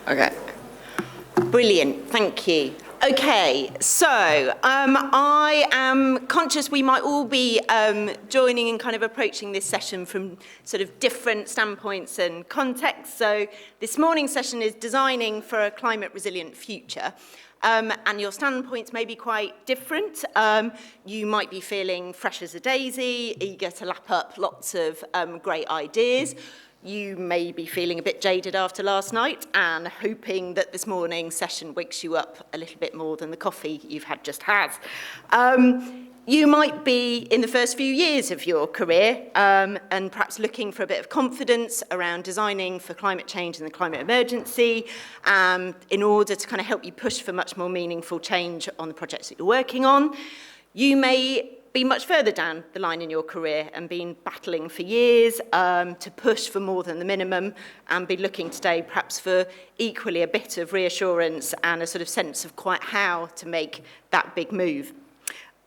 Okay. Brilliant, thank you. Okay, so I am conscious we might all be joining and kind of approaching this session from sort of different standpoints and contexts. So this morning's session is designing for a climate resilient future. And your standpoints may be quite different. You might be feeling fresh as a daisy, eager to lap up lots of great ideas. You may be feeling a bit jaded after last night and hoping that this morning's session wakes you up a little bit more than the coffee you've just had. You might be in the first few years of your career and perhaps looking for a bit of confidence around designing for climate change and the climate emergency in order to kind of help you push for much more meaningful change on the projects that you're working on. You may be much further down the line in your career and been battling for years to push for more than the minimum and be looking today perhaps for equally a bit of reassurance and a sort of sense of quite how to make that big move.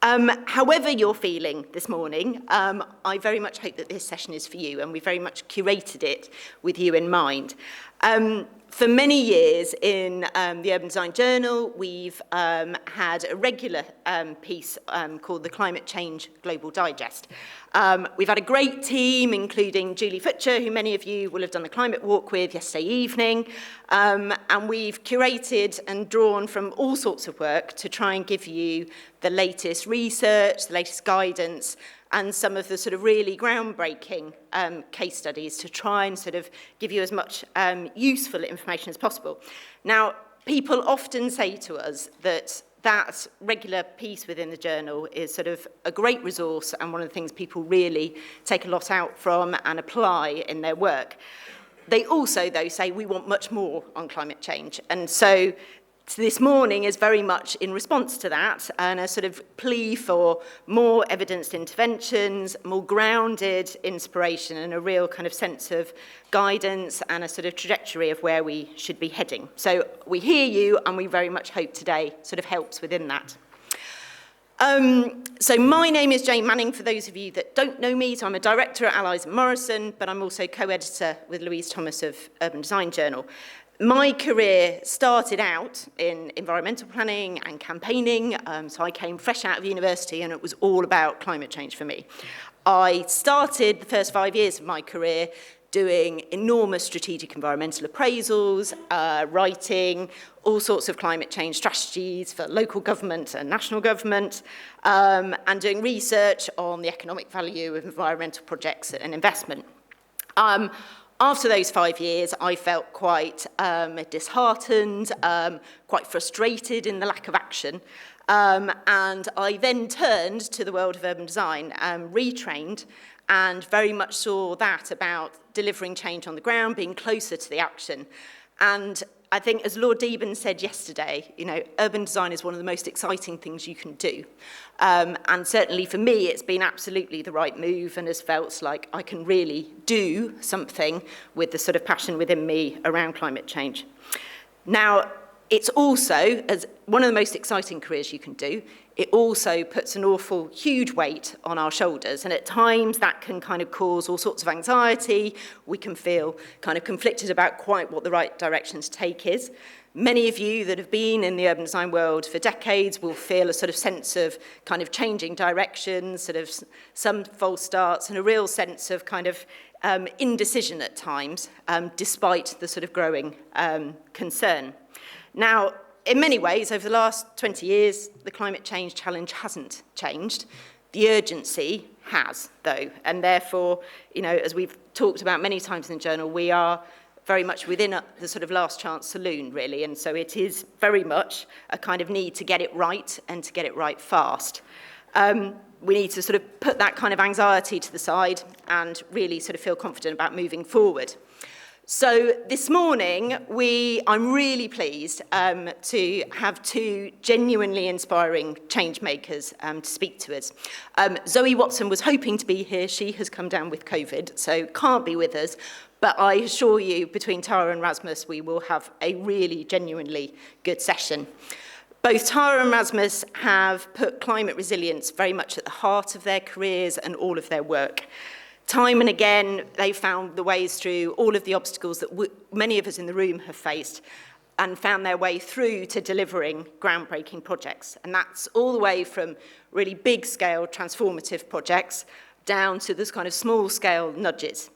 However you're feeling this morning, I very much hope that this session is for you, and we very much curated it with you in mind. For many years in the Urban Design Journal, we've had a regular piece called the Climate Change Global Digest. We've had a great team, including Julie Futcher, who many of you will have done the climate walk with yesterday evening, and we've curated and drawn from all sorts of work to try and give you the latest research, the latest guidance, and some of the sort of really groundbreaking case studies to try and sort of give you as much useful information as possible. Now, people often say to us that that regular piece within the journal is sort of a great resource and one of the things people really take a lot out from and apply in their work. They also, though, say we want much more on climate change. And so this morning is very much in response to that and a sort of plea for more evidenced interventions, more grounded inspiration and a real kind of sense of guidance and a sort of trajectory of where we should be heading. So we hear you and we very much hope today sort of helps within that. So my name is Jane Manning, for those of you that don't know me. So I'm a director at Allies and Morrison, but I'm also co-editor with Louise Thomas of Urban Design Journal. My career started out in environmental planning and campaigning, so I came fresh out of university and it was all about climate change for me. I started the first 5 years of my career doing enormous strategic environmental appraisals, writing all sorts of climate change strategies for local government and national government, and doing research on the economic value of environmental projects and investment. After those 5 years, I felt quite disheartened, quite frustrated in the lack of action. And I then turned to the world of urban design, retrained, and very much saw that about delivering change on the ground, being closer to the action. And I think, as Lord Deben said yesterday, you know, urban design is one of the most exciting things you can do. And certainly for me, it's been absolutely the right move and has felt like I can really do something with the sort of passion within me around climate change. Now, it's also, as one of the most exciting careers you can do, it also puts an awful huge weight on our shoulders. And at times that can kind of cause all sorts of anxiety. We can feel kind of conflicted about quite what the right direction to take is. Many of you that have been in the urban design world for decades will feel a sort of sense of kind of changing directions, sort of some false starts, and a real sense of kind of indecision at times, despite the sort of growing concern. Now, in many ways, over the last 20 years, the climate change challenge hasn't changed. The urgency has, though, and therefore, you know, as we've talked about many times in the journal, we are very much within the sort of last chance saloon, really, and so it is very much a kind of need to get it right and to get it right fast. We need to sort of put that kind of anxiety to the side and really sort of feel confident about moving forward. So this morning, I'm really pleased to have two genuinely inspiring change makers to speak to us. Zoe Watson was hoping to be here. She has come down with COVID, so can't be with us. But I assure you, between Tara and Rasmus, we will have a really genuinely good session. Both Tara and Rasmus have put climate resilience very much at the heart of their careers and all of their work. Time and again, they found the ways through all of the obstacles that many of us in the room have faced, and found their way through to delivering groundbreaking projects. And that's all the way from really big-scale transformative projects down to this kind of small-scale nudges.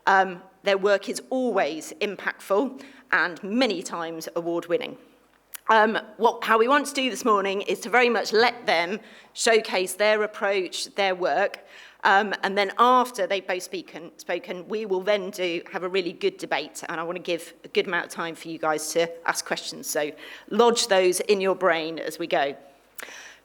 Their work is always impactful and many times award-winning. How we want to do this morning is to very much let them showcase their approach, their work, and then after they've both spoken, we will then have a really good debate, and I want to give a good amount of time for you guys to ask questions. So lodge those in your brain as we go.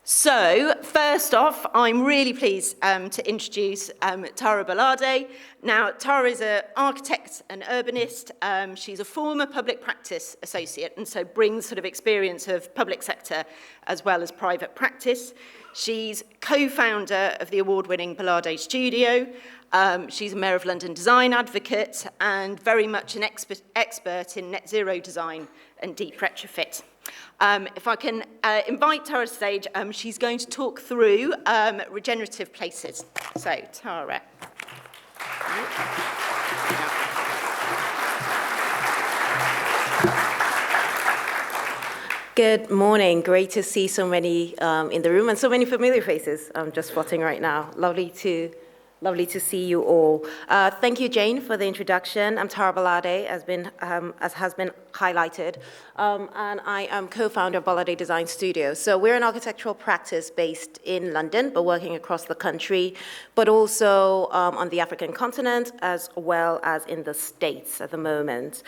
So first off, I'm really pleased to introduce Tara Gbolade. Now, Tara is an architect and urbanist. She's a former public practice associate, and so brings sort of experience of public sector as well as private practice. She's co-founder of the award-winning Gbolade studio. She's a Mayor of London design advocate and very much an expert in net zero design and deep retrofit. If I can invite Tara to stage, she's going to talk through regenerative places. So, Tara. Good morning. Great to see so many in the room and so many familiar faces I'm just spotting right now. Lovely to see you all. Thank you, Jane, for the introduction. I'm Tara Gbolade, as has been highlighted, and I am co-founder of Gbolade Design Studio. So we're an architectural practice based in London, but working across the country, but also on the African continent, as well as in the States at the moment.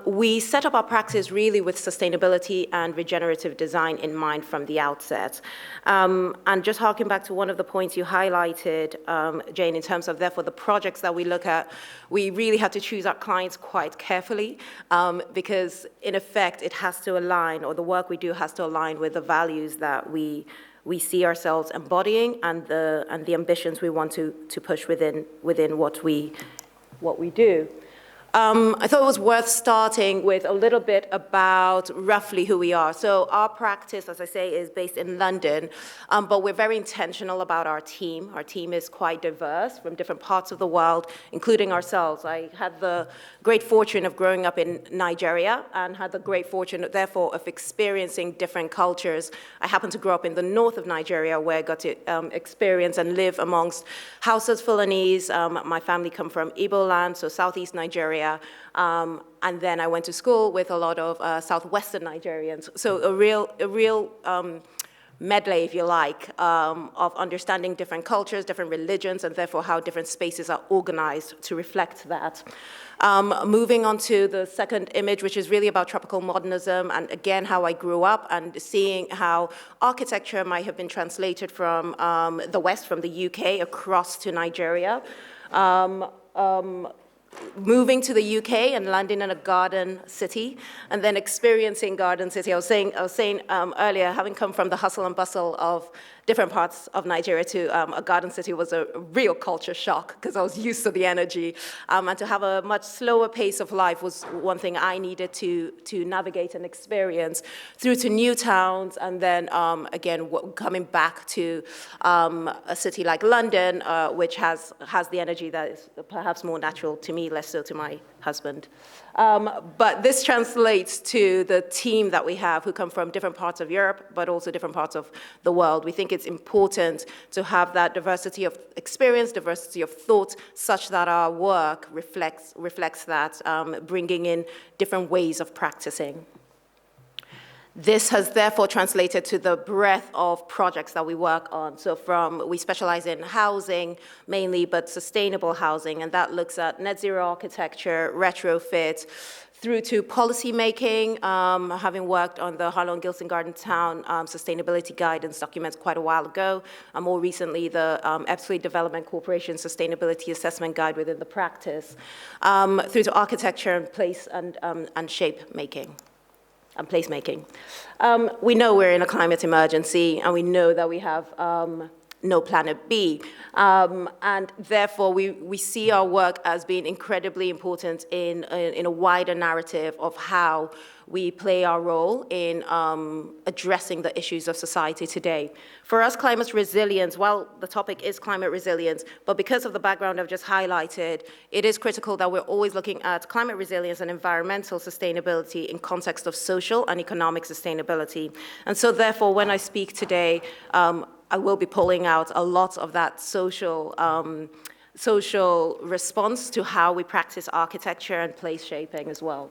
We set up our practice really with sustainability and regenerative design in mind from the outset. And just harking back to one of the points you highlighted, Jane, in terms of, therefore, the projects that we look at, we really have to choose our clients quite carefully because, in effect, it has to align, or the work we do has to align with the values that we see ourselves embodying and the ambitions we want to push within what we do. I thought it was worth starting with a little bit about roughly who we are. So our practice, as I say, is based in London, but we're very intentional about our team. Our team is quite diverse from different parts of the world, including ourselves. I had the great fortune of growing up in Nigeria and had the great fortune, therefore, of experiencing different cultures. I happened to grow up in the north of Nigeria, where I got to experience and live amongst Hausas, Fulanese. My family come from Gbolade, so southeast Nigeria. And then I went to school with a lot of southwestern Nigerians. So a real medley, if you like, of understanding different cultures, different religions, and therefore how different spaces are organized to reflect that. Moving on to the second image, which is really about tropical modernism, and again, how I grew up and seeing how architecture might have been translated from the West, from the UK, across to Nigeria. Moving to the UK and landing in a garden city, and then experiencing garden city. I was saying earlier, having come from the hustle and bustle of different parts of Nigeria to a garden city was a real culture shock because I was used to the energy, and to have a much slower pace of life was one thing I needed to navigate and experience through to new towns, and then again coming back to a city like London, which has the energy that is perhaps more natural to me, less so to my husband. But this translates to the team that we have who come from different parts of Europe, but also different parts of the world. We think it's important to have that diversity of experience, diversity of thought, such that our work reflects that, bringing in different ways of practicing. This has therefore translated to the breadth of projects that we work on. So we specialize in housing mainly, but sustainable housing, and that looks at net zero architecture, retrofit, through to policy making, having worked on the Harlow and Gilson Garden Town sustainability guidance documents quite a while ago, and more recently the Epsley Development Corporation Sustainability Assessment Guide within the practice, through to architecture and place and shape making. And placemaking. We know we're in a climate emergency, and we know that we have no planet B. And therefore, we see our work as being incredibly important in a wider narrative of how we play our role in addressing the issues of society today. For us, climate resilience, while the topic is climate resilience, but because of the background I've just highlighted, it is critical that we're always looking at climate resilience and environmental sustainability in context of social and economic sustainability. And so therefore, when I speak today, I will be pulling out a lot of that social response to how we practice architecture and place shaping as well.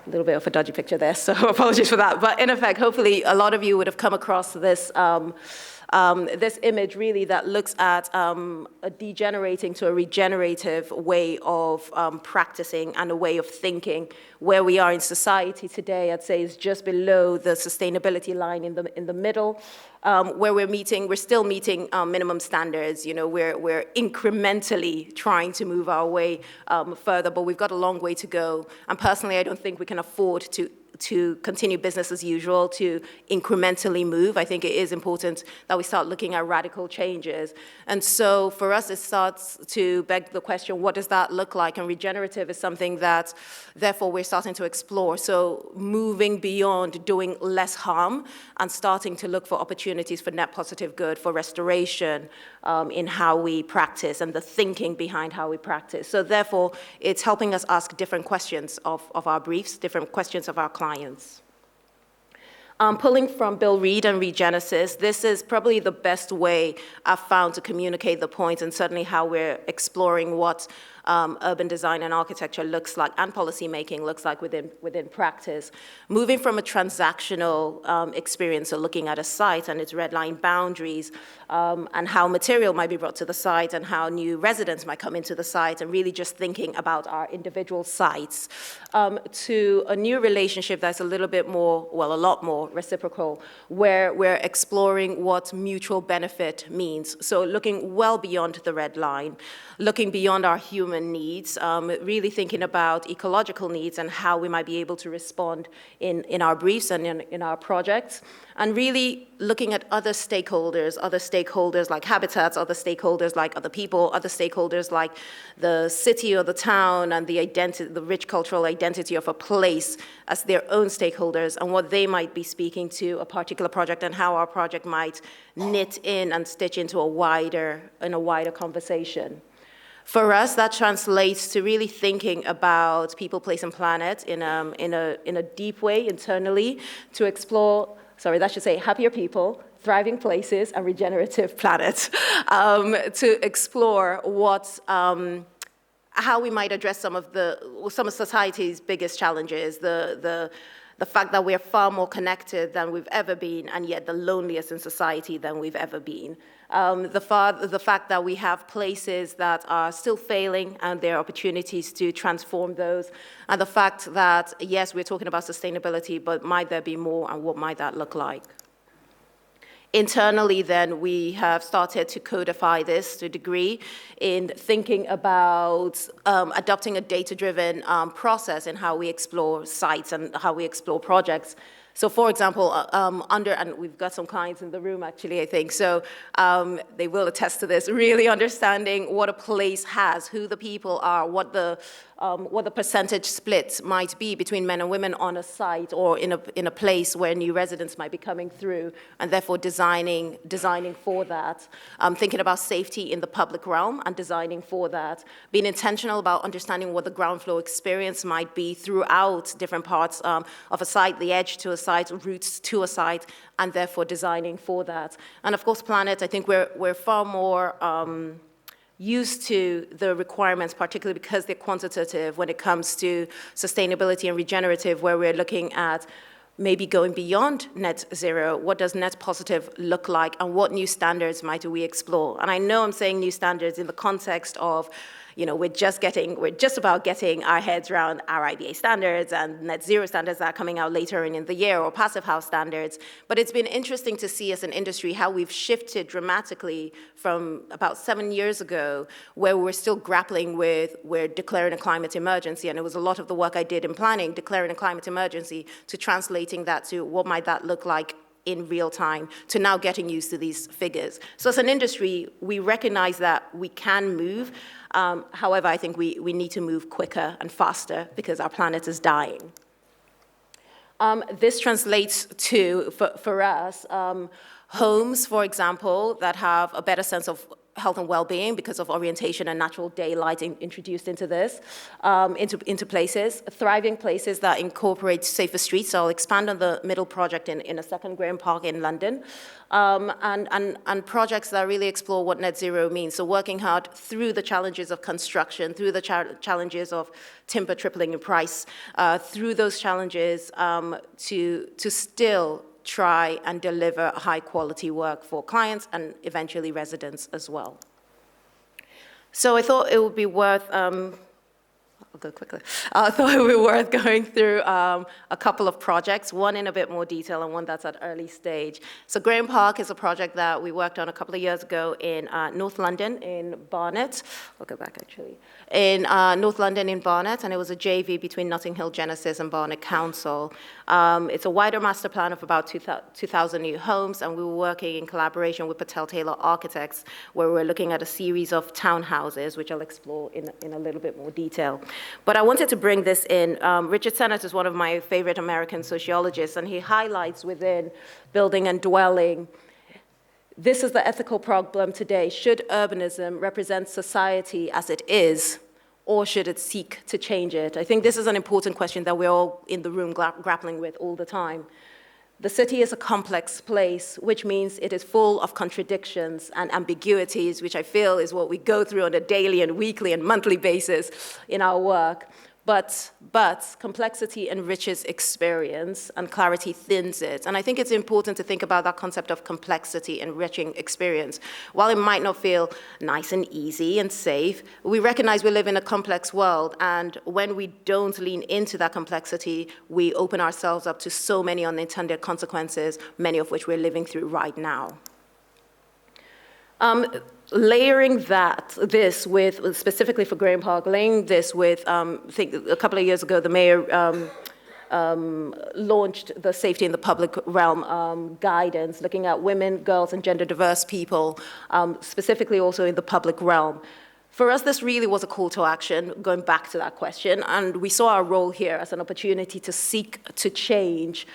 A little bit of a dodgy picture there, so apologies for that. But in effect, hopefully a lot of you would have come across this, this image really that looks at a degenerating to a regenerative way of practicing and a way of thinking. Where we are in society today, I'd say, is just below the sustainability line in the middle, where we're still meeting minimum standards. You know, we're incrementally trying to move our way further, but we've got a long way to go. And personally, I don't think we can afford to continue business as usual, to incrementally move. I think it is important that we start looking at radical changes. And so for us, it starts to beg the question, what does that look like? And regenerative is something that, therefore, we're starting to explore. So moving beyond doing less harm and starting to look for opportunities for net positive good, for restoration in how we practice and the thinking behind how we practice. So therefore, it's helping us ask different questions of our briefs, different questions of our clients. Pulling from Bill Reed and Regenesis, this is probably the best way I've found to communicate the point, and certainly how we're exploring what urban design and architecture looks like and policymaking looks like within practice. Moving from a transactional experience of looking at a site and its red line boundaries and how material might be brought to the site and how new residents might come into the site, and really just thinking about our individual sites, to a new relationship that's a little bit more, well, a lot more reciprocal, where we're exploring what mutual benefit means. So looking well beyond the red line, looking beyond our human needs, really thinking about ecological needs and how we might be able to respond in our briefs and in our projects, and really looking at other stakeholders like habitats, other stakeholders like other people, other stakeholders like the city or the town, and the rich cultural identity of a place as their own stakeholders, and what they might be speaking to a particular project, and how our project might knit in and stitch into a wider conversation. For us, that translates to really thinking about people, place, and planet in a deep way internally, to explore, happier people, thriving places, and regenerative planet, to explore how we might address some of society's biggest challenges, the fact that we're far more connected than we've ever been, and yet the loneliest in society than we've ever been. The fact that we have places that are still failing and there are opportunities to transform those. And the fact that, yes, we're talking about sustainability, but might there be more, and what might that look like? Internally, then, we have started to codify this to a degree in thinking about adopting a data-driven process in how we explore sites and how we explore projects. So, for example, and we've got some clients in the room, actually, I think, so they will attest to this, really understanding what a place has, who the people are, what the percentage split might be between men and women on a site or in a place where new residents might be coming through, and therefore designing for that, thinking about safety in the public realm and designing for that, being intentional about understanding what the ground floor experience might be throughout different parts of a site, the edge to a site, routes to a site, and therefore designing for that. And of course, planet, I think we're far more used to the requirements, particularly because they're quantitative when it comes to sustainability and regenerative, where we're looking at maybe going beyond net zero. What does net positive look like, and what new standards might we explore? And I know I'm saying new standards in the context of, you know, we're just about getting our heads around our IBA standards and net zero standards that are coming out later in the year, or passive house standards. But it's been interesting to see as an industry how we've shifted dramatically from about 7 years ago, where we're still grappling with, we're declaring a climate emergency, and it was a lot of the work I did in planning, declaring a climate emergency, to translating that to what might that look like in real time to now getting used to these figures. So as an industry, we recognize that we can move. However, I think we need to move quicker and faster because our planet is dying. This translates to, for us, homes, for example, that have a better sense of health and well-being because of orientation and natural daylight introduced into this, into places, thriving places that incorporate safer streets. So I'll expand on the middle project in a second, Graham Park in London, and projects that really explore what net zero means. So working hard through the challenges of construction, through the challenges of timber tripling in price, through those challenges to still try and deliver high quality work for clients and eventually residents as well. So I thought it would be worth, I'll go quickly. I thought it would be worth going through a couple of projects, one in a bit more detail and one that's at early stage. So Graham Park is a project that we worked on a couple of years ago in North London in Barnet. I'll go back actually. In North London in Barnet, and it was a JV between Notting Hill Genesis and Barnet Council. It's a wider master plan of about 2,000 new homes, and we were working in collaboration with Patel Taylor Architects, where we're looking at a series of townhouses, which I'll explore in a little bit more detail. But I wanted to bring this in. Richard Sennett is one of my favorite American sociologists, and he highlights within Building and Dwelling, this is the ethical problem today. Should urbanism represent society as it is, or should it seek to change it? I think this is an important question that we're all in the room grappling with all the time. The city is a complex place, which means it is full of contradictions and ambiguities, which I feel is what we go through on a daily and weekly and monthly basis in our work. But complexity enriches experience and clarity thins it. And I think it's important to think about that concept of complexity enriching experience. While it might not feel nice and easy and safe, we recognize we live in a complex world. And when we don't lean into that complexity, we open ourselves up to so many unintended consequences, many of which we're living through right now. Layering this with, specifically for Graham Park, layering this with, I think a couple of years ago, the mayor launched the Safety in the Public Realm guidance, looking at women, girls, and gender diverse people, specifically also in the public realm. For us, this really was a call to action, going back to that question, and we saw our role here as an opportunity to seek to change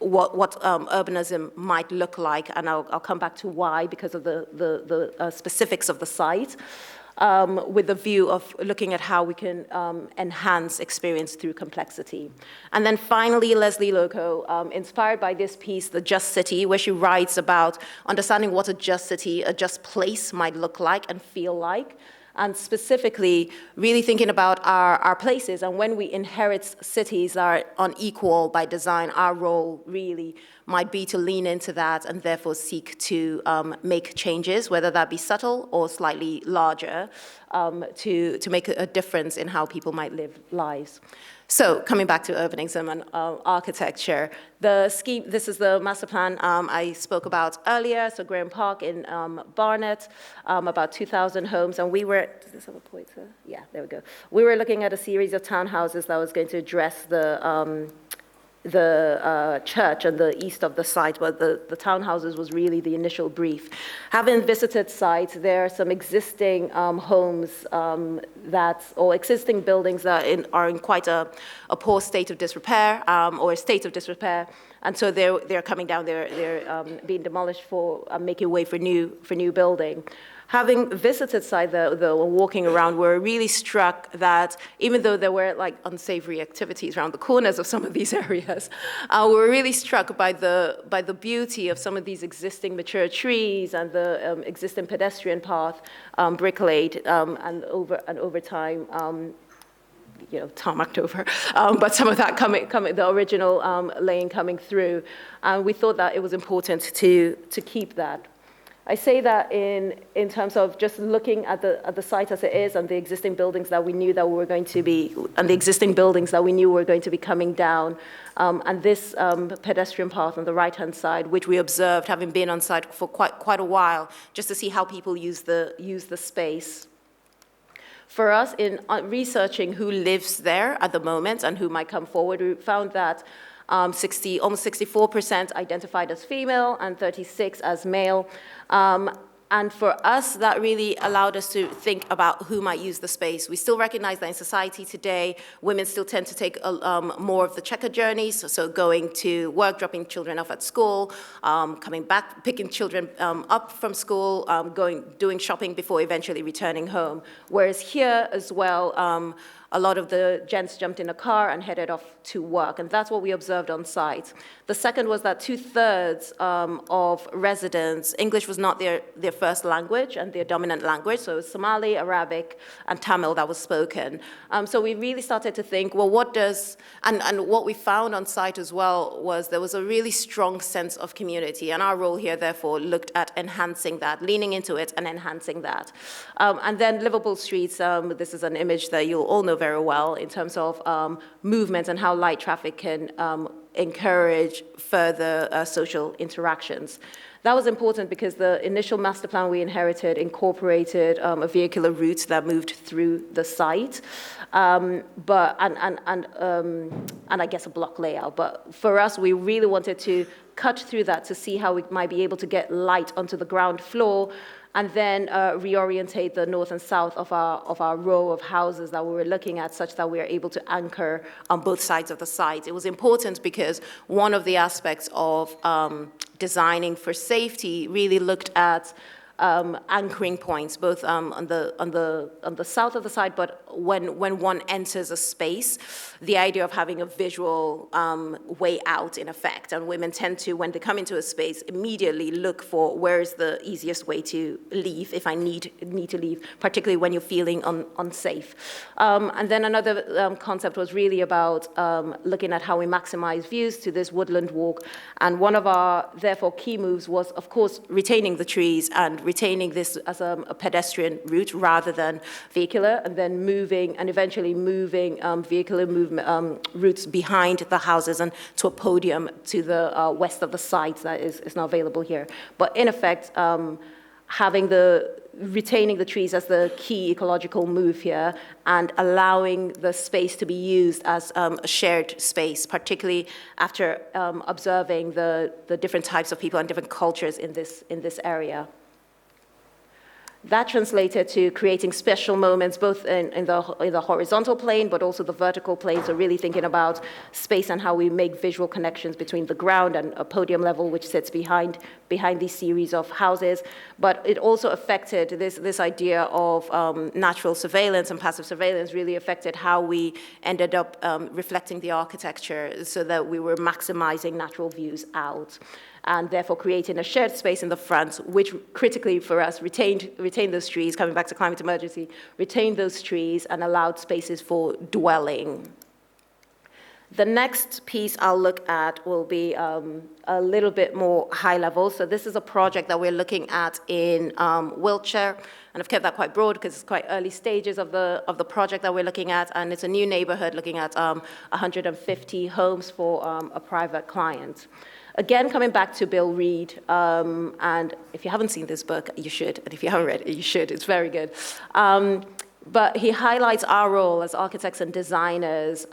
what urbanism might look like, and I'll come back to why, because of the specifics of the site, with the view of looking at how we can enhance experience through complexity. And then finally, Leslie Loco, inspired by this piece, The Just City, where she writes about understanding what a just city, a just place might look like and feel like, and specifically really thinking about our places. And when we inherit cities that are unequal by design, our role really might be to lean into that and therefore seek to make changes, whether that be subtle or slightly larger, to make a difference in how people might live lives. So coming back to urbanism and architecture, the scheme, this is the master plan I spoke about earlier, so Graham Park in Barnet, about 2,000 homes, and we were, does this have a pointer? Yeah, there we go. We were looking at a series of townhouses that was going to address the church on the east of the site, but the townhouses was really the initial brief. Having visited sites, there are some existing homes or existing buildings that are in quite a poor state of disrepair, or a state of disrepair, and so they're coming down, they're being demolished for making way for new building. Having visited site though, and walking around, we're really struck that even though there were like unsavory activities around the corners of some of these areas, we were really struck by the beauty of some of these existing mature trees and the existing pedestrian path, brick-laid, and over time, tarmacked over, but some of that coming, the original laying coming through, and we thought that it was important to keep that. I say that in terms of just looking at the site as it is and the existing buildings that we knew that were going to be, and the existing buildings that we knew were going to be coming down, and this pedestrian path on the right-hand side, which we observed having been on site for quite a while, just to see how people use the space. For us, in researching who lives there at the moment and who might come forward, we found that almost 64% identified as female and 36 as male. And for us, that really allowed us to think about who might use the space. We still recognize that in society today, women still tend to take more of the checker journeys, so going to work, dropping children off at school, coming back, picking children up from school, doing shopping before eventually returning home. Whereas here as well, a lot of the gents jumped in a car and headed off to work, and that's what we observed on site. The second was that 2/3 of residents, English was not their first language and their dominant language, so it was Somali, Arabic, and Tamil that was spoken. So we really started to think, well, and what we found on site as well was there was a really strong sense of community, and our role here, therefore, looked at enhancing that, leaning into it and enhancing that. And then livable streets, this is an image that you'll all know very well in terms of movement and how light traffic can encourage further social interactions. That was important because the initial master plan we inherited incorporated a vehicular route that moved through the site, and I guess a block layout. But for us, we really wanted to cut through that to see how we might be able to get light onto the ground floor, and then reorientate the north and south of our row of houses that we were looking at, such that we are able to anchor on both sides of the site. It was important because one of the aspects of designing for safety really looked at anchoring points, both on the south of the site, but when one enters a space, the idea of having a visual way out, in effect. And women tend to, when they come into a space, immediately look for where is the easiest way to leave if I need to leave, particularly when you're feeling unsafe. And then another concept was really about looking at how we maximize views to this woodland walk. And one of our, therefore, key moves was, of course, retaining the trees and retaining this as a pedestrian route rather than vehicular, and then eventually moving vehicular routes behind the houses and to a podium to the west of the site that is now available here. But in effect, retaining the trees as the key ecological move here and allowing the space to be used as a shared space, particularly after observing the different types of people and different cultures in this area. That translated to creating special moments, both in the horizontal plane, but also the vertical plane. So really thinking about space and how we make visual connections between the ground and a podium level, which sits behind these series of houses. But it also affected this idea of natural surveillance and passive surveillance really affected how we ended up reflecting the architecture so that we were maximizing natural views out, and therefore creating a shared space in the front, which critically for us retained those trees, coming back to climate emergency, retained those trees and allowed spaces for dwelling. The next piece I'll look at will be a little bit more high level. So this is a project that we're looking at in Wiltshire, and I've kept that quite broad because it's quite early stages of the project that we're looking at, and it's a new neighborhood looking at 150 homes for a private client. Again, coming back to Bill Reed, and if you haven't seen this book, you should, and if you haven't read it, you should, it's very good. But he highlights our role as architects and designers,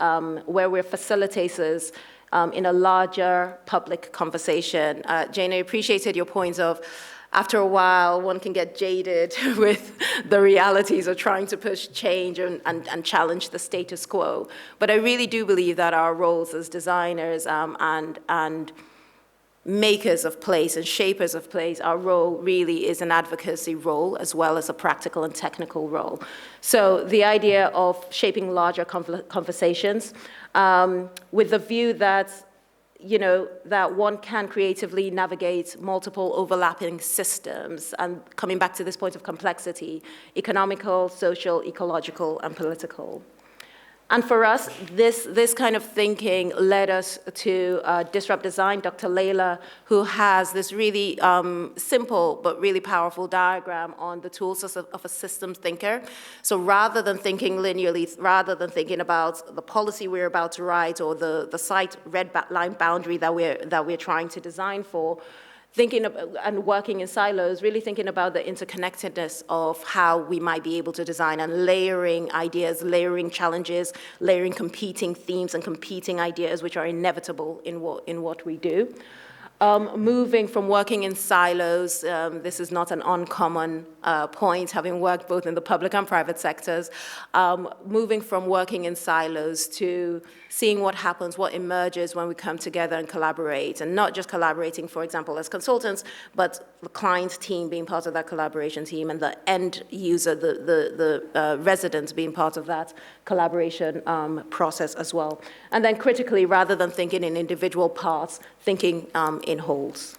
where we're facilitators in a larger public conversation. Jane, I appreciated your points of, after a while, one can get jaded with the realities of trying to push change and challenge the status quo. But I really do believe that our roles as designers and makers of place and shapers of place, our role really is an advocacy role as well as a practical and technical role. So the idea of shaping larger conversations with the view that, that one can creatively navigate multiple overlapping systems, and coming back to this point of complexity, economical, social, ecological, and political. And for us, this kind of thinking led us to Disrupt Design, Dr. Layla, who has this really simple but really powerful diagram on the tools of a systems thinker. So rather than thinking linearly, rather than thinking about the policy we're about to write or the site red line boundary that we're trying to design for, thinking and working in silos, really thinking about the interconnectedness of how we might be able to design and layering ideas, layering challenges, layering competing themes and competing ideas, which are inevitable in what we do. Moving from working in silos, this is not an uncommon point, having worked both in the public and private sectors, moving from working in silos to seeing what happens, what emerges when we come together and collaborate, and not just collaborating, for example, as consultants, but the client team being part of that collaboration team and the end user, the residents being part of that collaboration process as well. And then critically, rather than thinking in individual parts, thinking in wholes.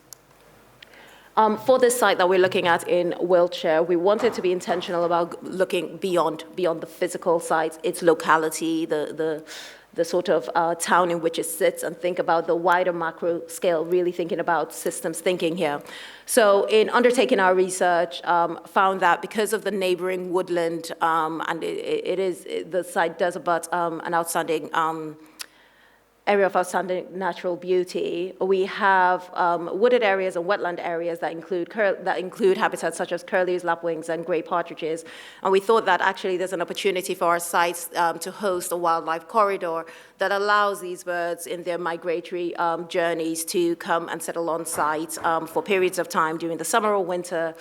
For this site that we're looking at in Wiltshire, we wanted to be intentional about looking beyond the physical site, its locality, the sort of town in which it sits, and think about the wider macro scale, really thinking about systems thinking here. So in undertaking our research, found that because of the neighboring woodland, and the site does abut an outstanding area of outstanding natural beauty. We have wooded areas and wetland areas that include habitats such as curlews, lapwings, and grey partridges. And we thought that actually there's an opportunity for our sites to host a wildlife corridor that allows these birds in their migratory journeys to come and settle on site for periods of time during the summer or winter.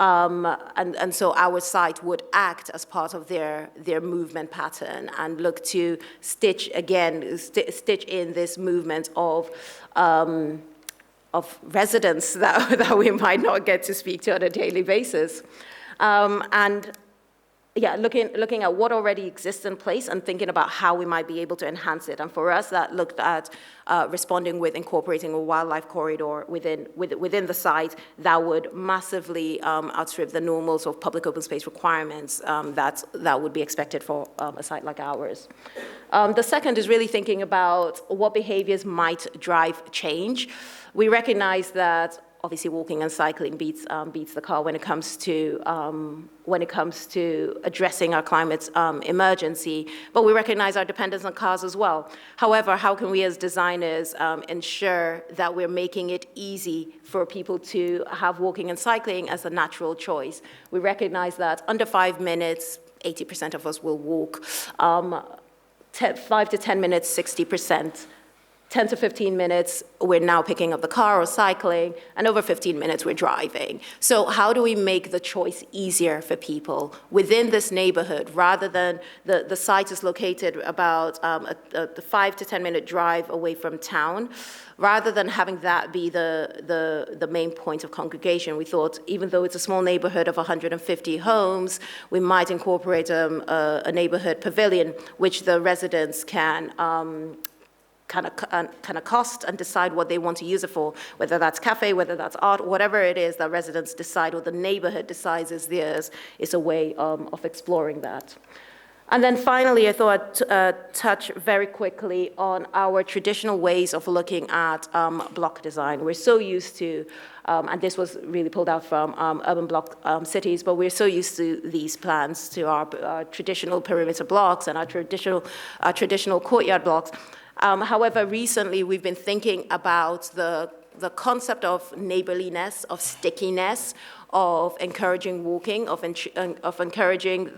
And so our site would act as part of their movement pattern and look to stitch in this movement of residents that we might not get to speak to on a daily basis. Looking at what already exists in place and thinking about how we might be able to enhance it. And for us, that looked at responding with incorporating a wildlife corridor within the site that would massively outstrip the normal sort of public open space requirements that would be expected for a site like ours. The second is really thinking about what behaviors might drive change. We recognize that obviously walking and cycling beats the car when it comes to addressing our climate emergency, but we recognize our dependence on cars as well. However, how can we as designers ensure that we're making it easy for people to have walking and cycling as a natural choice? We recognize that under 5 minutes, 80% of us will walk. 5 to 10 minutes, 60%. 10 to 15 minutes, we're now picking up the car or cycling, and over 15 minutes, we're driving. So how do we make the choice easier for people within this neighborhood, rather than the site is located about a 5 to 10 minute drive away from town, rather than having that be the main point of congregation? We thought, even though it's a small neighborhood of 150 homes, we might incorporate a neighborhood pavilion, which the residents can kind of cost and decide what they want to use it for, whether that's cafe, whether that's art, whatever it is that residents decide or the neighborhood decides is theirs, is a way of exploring that. And then finally, I thought I'd touch very quickly on our traditional ways of looking at block design. We're so used to, and this was really pulled out from urban block cities, but we're so used to these plans, to our traditional perimeter blocks and our traditional courtyard blocks. However, recently we've been thinking about the concept of neighborliness, of stickiness, of encouraging walking, of encouraging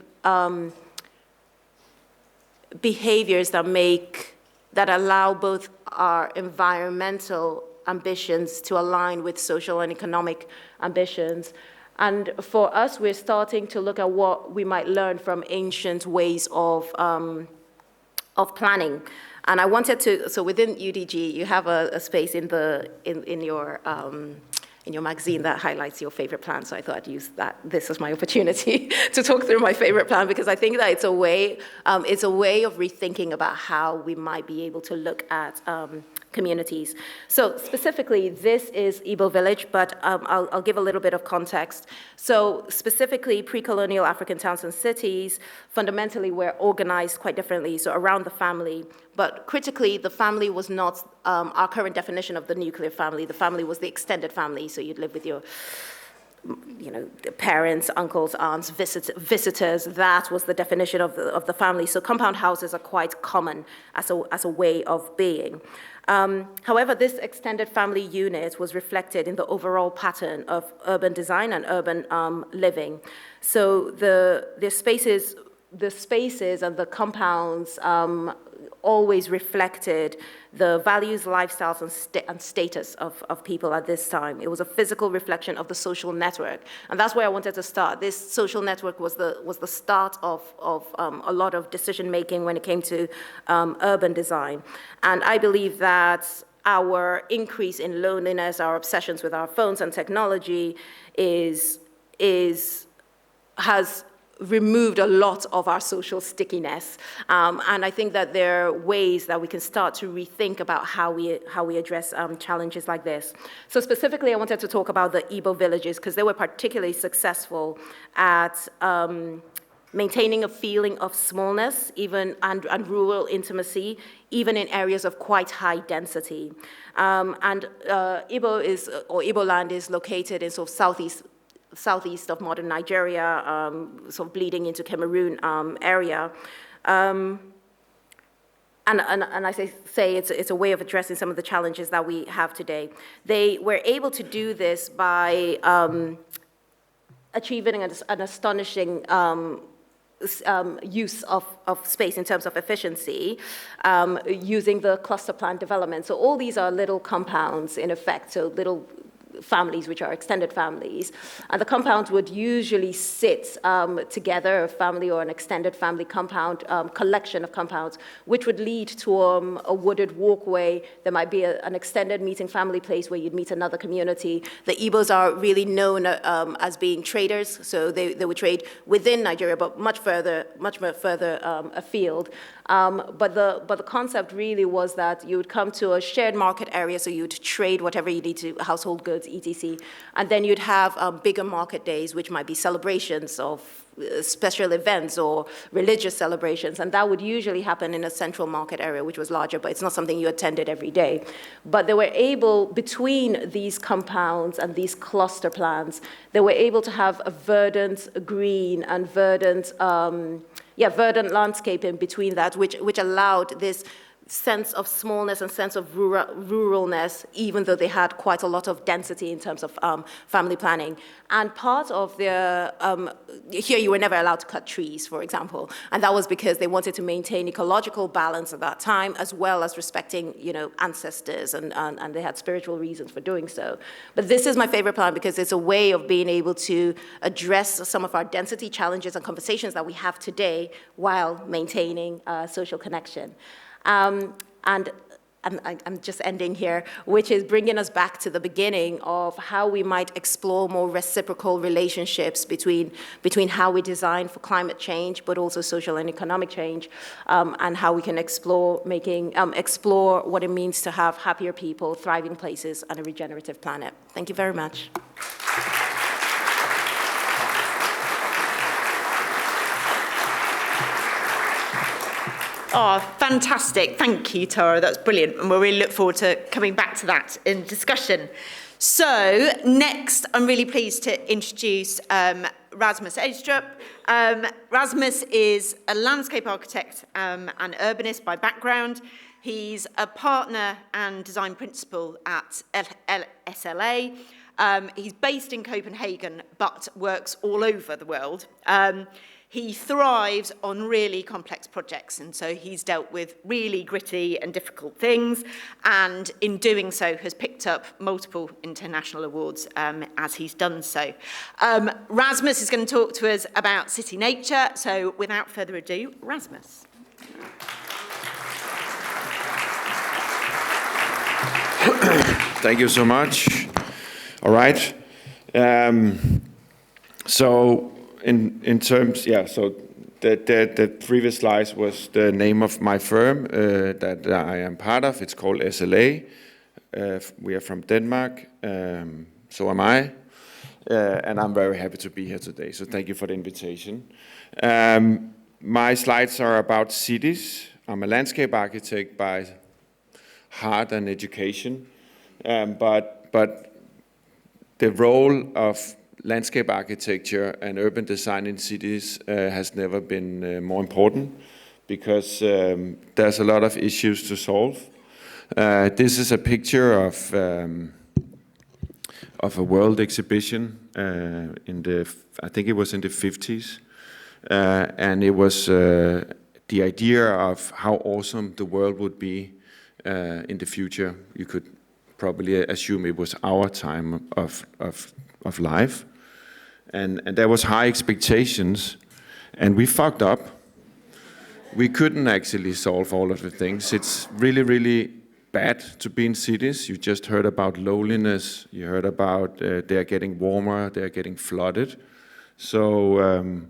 behaviors that allow both our environmental ambitions to align with social and economic ambitions. And for us, we're starting to look at what we might learn from ancient ways of planning. And I wanted to, so within UDG, you have a space in your magazine that highlights your favorite plan. So I thought I'd use this as my opportunity to talk through my favorite plan, because I think that it's a way of rethinking about how we might be able to look at communities. So specifically, this is Igbo village, but I'll give a little bit of context. So specifically, pre-colonial African towns and cities fundamentally were organized quite differently, so around the family. But critically, the family was not our current definition of the nuclear family. The family was the extended family, so you'd live with your parents, uncles, aunts, visitors. That was the definition of the family. So compound houses are quite common as a way of being. However, this extended family unit was reflected in the overall pattern of urban design and urban living. So the spaces and the compounds always reflected the values, lifestyles, and status of people at this time. It was a physical reflection of the social network. And that's where I wanted to start. This social network was the start of a lot of decision-making when it came to urban design. And I believe that our increase in loneliness, our obsessions with our phones and technology has removed a lot of our social stickiness. And I think that there are ways that we can start to rethink about how we address challenges like this. So specifically, I wanted to talk about the Igbo villages because they were particularly successful at maintaining a feeling of smallness, even and rural intimacy, even in areas of quite high density. Igbo land is located in sort of southeast of modern Nigeria, sort of bleeding into Cameroon area. And I say it's a way of addressing some of the challenges that we have today. They were able to do this by achieving an astonishing use of space in terms of efficiency, using the cluster plan development. So all these are little compounds in effect, so little families, which are extended families. And the compounds would usually sit together, a family or an extended family compound, collection of compounds, which would lead to a wooded walkway. There might be an extended meeting family place where you'd meet another community. The Igbos are really known as being traders, so they would trade within Nigeria, but much more further afield. But the concept really was that you would come to a shared market area, so you'd trade whatever you need to, household goods, etc. And then you'd have bigger market days, which might be celebrations of special events or religious celebrations. And that would usually happen in a central market area, which was larger, but it's not something you attended every day. But they were able, between these compounds and these cluster plans, they were able to have a verdant green and verdant landscape in between that, which allowed this sense of smallness and sense of ruralness, even though they had quite a lot of density in terms of family planning. And part of their, here you were never allowed to cut trees, for example, and that was because they wanted to maintain ecological balance at that time, as well as respecting, ancestors, and they had spiritual reasons for doing so. But this is my favorite plan because it's a way of being able to address some of our density challenges and conversations that we have today while maintaining social connection. And I'm just ending here, which is bringing us back to the beginning of how we might explore more reciprocal relationships between how we design for climate change, but also social and economic change, and how we can explore what it means to have happier people, thriving places, and a regenerative planet. Thank you very much. Oh, fantastic. Thank you, Tara. That's brilliant. And we'll really look forward to coming back to that in discussion. So next, I'm really pleased to introduce Rasmus Astrup. Rasmus is a landscape architect and urbanist by background. He's a partner and design principal at SLA. He's based in Copenhagen, but works all over the world. He thrives on really complex projects, and so he's dealt with really gritty and difficult things, and in doing so has picked up multiple international awards as he's done so. Rasmus is going to talk to us about city nature, so without further ado, Rasmus. Thank you so much. All right. So in terms, so the previous slide was the name of my firm that I am part of. It's called SLA. We are from Denmark. So am I. And I'm very happy to be here today. So thank you for the invitation. My slides are about cities. I'm a landscape architect by heart and education. But the role of landscape architecture and urban design in cities has never been more important, because there's a lot of issues to solve. This is a picture of a world exhibition I think it was in the 50s, and it was the idea of how awesome the world would be in the future. You could probably assume it was our time of life, and there was high expectations, and we fucked up. We couldn't actually solve all of the things. It's really, really bad to be in cities. You just heard about loneliness. You heard about they're getting warmer, they're getting flooded. So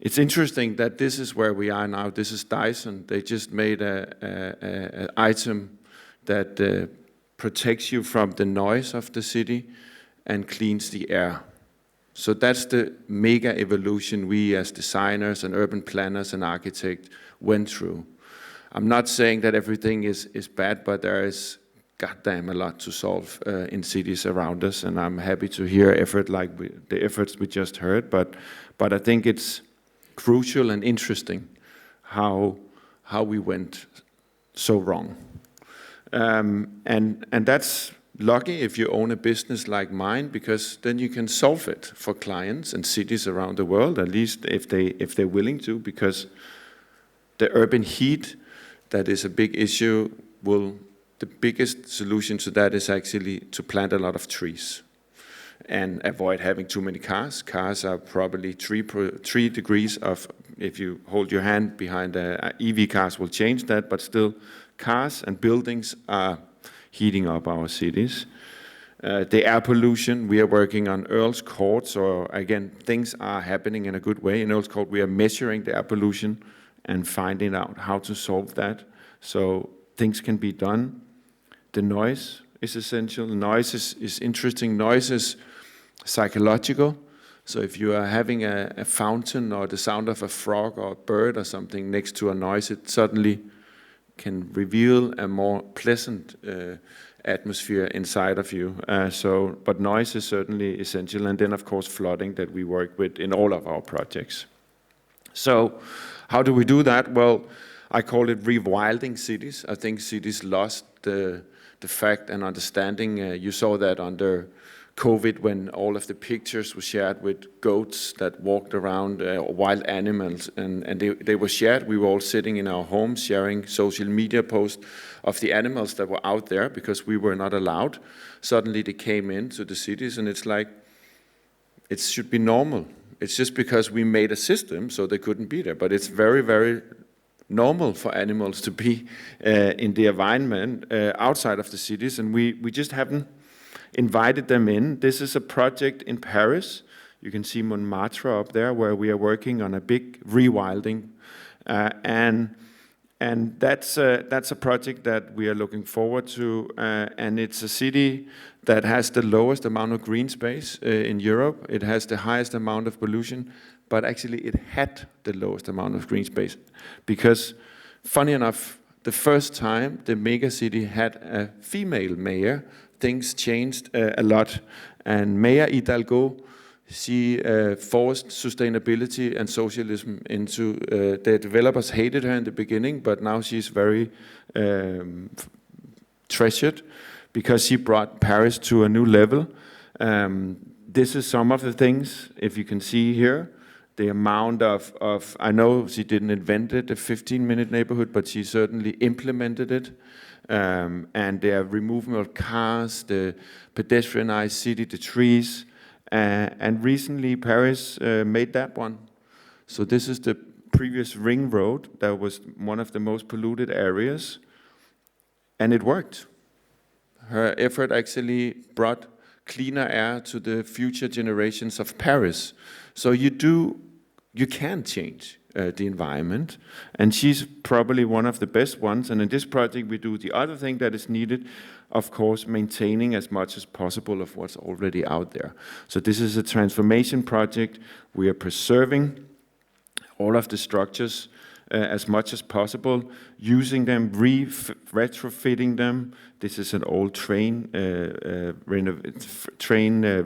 it's interesting that this is where we are now. This is Dyson. They just made an item that protects you from the noise of the city and cleans the air. So that's the mega evolution we as designers and urban planners and architects went through. I'm not saying that everything is bad, but there is goddamn a lot to solve in cities around us, and I'm happy to hear effort like the efforts we just heard, but I think it's crucial and interesting how we went so wrong. And that's lucky if you own a business like mine, because then you can solve it for clients and cities around the world, at least if they're willing to, because the urban heat, that is a big issue, the biggest solution to that is actually to plant a lot of trees and avoid having too many cars. Cars are probably 3 degrees of, if you hold your hand behind EV cars will change that, but still cars and buildings are heating up our cities. The air pollution, we are working on Earl's Court, so again, things are happening in a good way. In Earl's Court, we are measuring the air pollution and finding out how to solve that, so things can be done. The noise is essential. Noise is interesting. Noise is psychological. So if you are having a fountain or the sound of a frog or a bird or something next to a noise, it suddenly can reveal a more pleasant atmosphere inside of you. But noise is certainly essential. And then, of course, flooding that we work with in all of our projects. So how do we do that? Well, I call it rewilding cities. I think cities lost the fact and understanding. You saw that under COVID when all of the pictures were shared with goats that walked around, wild animals, and they were shared. We were all sitting in our homes sharing social media posts of the animals that were out there because we were not allowed. Suddenly they came into the cities, and it's like, it should be normal. It's just because we made a system so they couldn't be there, but it's very, very normal for animals to be in the environment outside of the cities, and we just haven't invited them in. This is a project in Paris. You can see Montmartre up there, where we are working on a big rewilding, and that's a project that we are looking forward to, and it's a city that has the lowest amount of green space in Europe. It has the highest amount of pollution, but actually it had the lowest amount of green space, because funny enough, the first time the megacity had a female mayor, things changed a lot, and Mayor Hidalgo, she forced sustainability and socialism into, the developers hated her in the beginning, but now she's very treasured because she brought Paris to a new level. This is some of the things, if you can see here, the amount of I know she didn't invent it, the 15-minute neighborhood, but she certainly implemented it. And the removal of cars, the pedestrianized city, the trees, and recently Paris made that one. So this is the previous ring road that was one of the most polluted areas, and it worked. Her effort actually brought cleaner air to the future generations of Paris. So you can change the environment, and she's probably one of the best ones. And in this project we do the other thing that is needed, of course, maintaining as much as possible of what's already out there. So this is a transformation project. We are preserving all of the structures as much as possible, using them, retrofitting them. This is an old train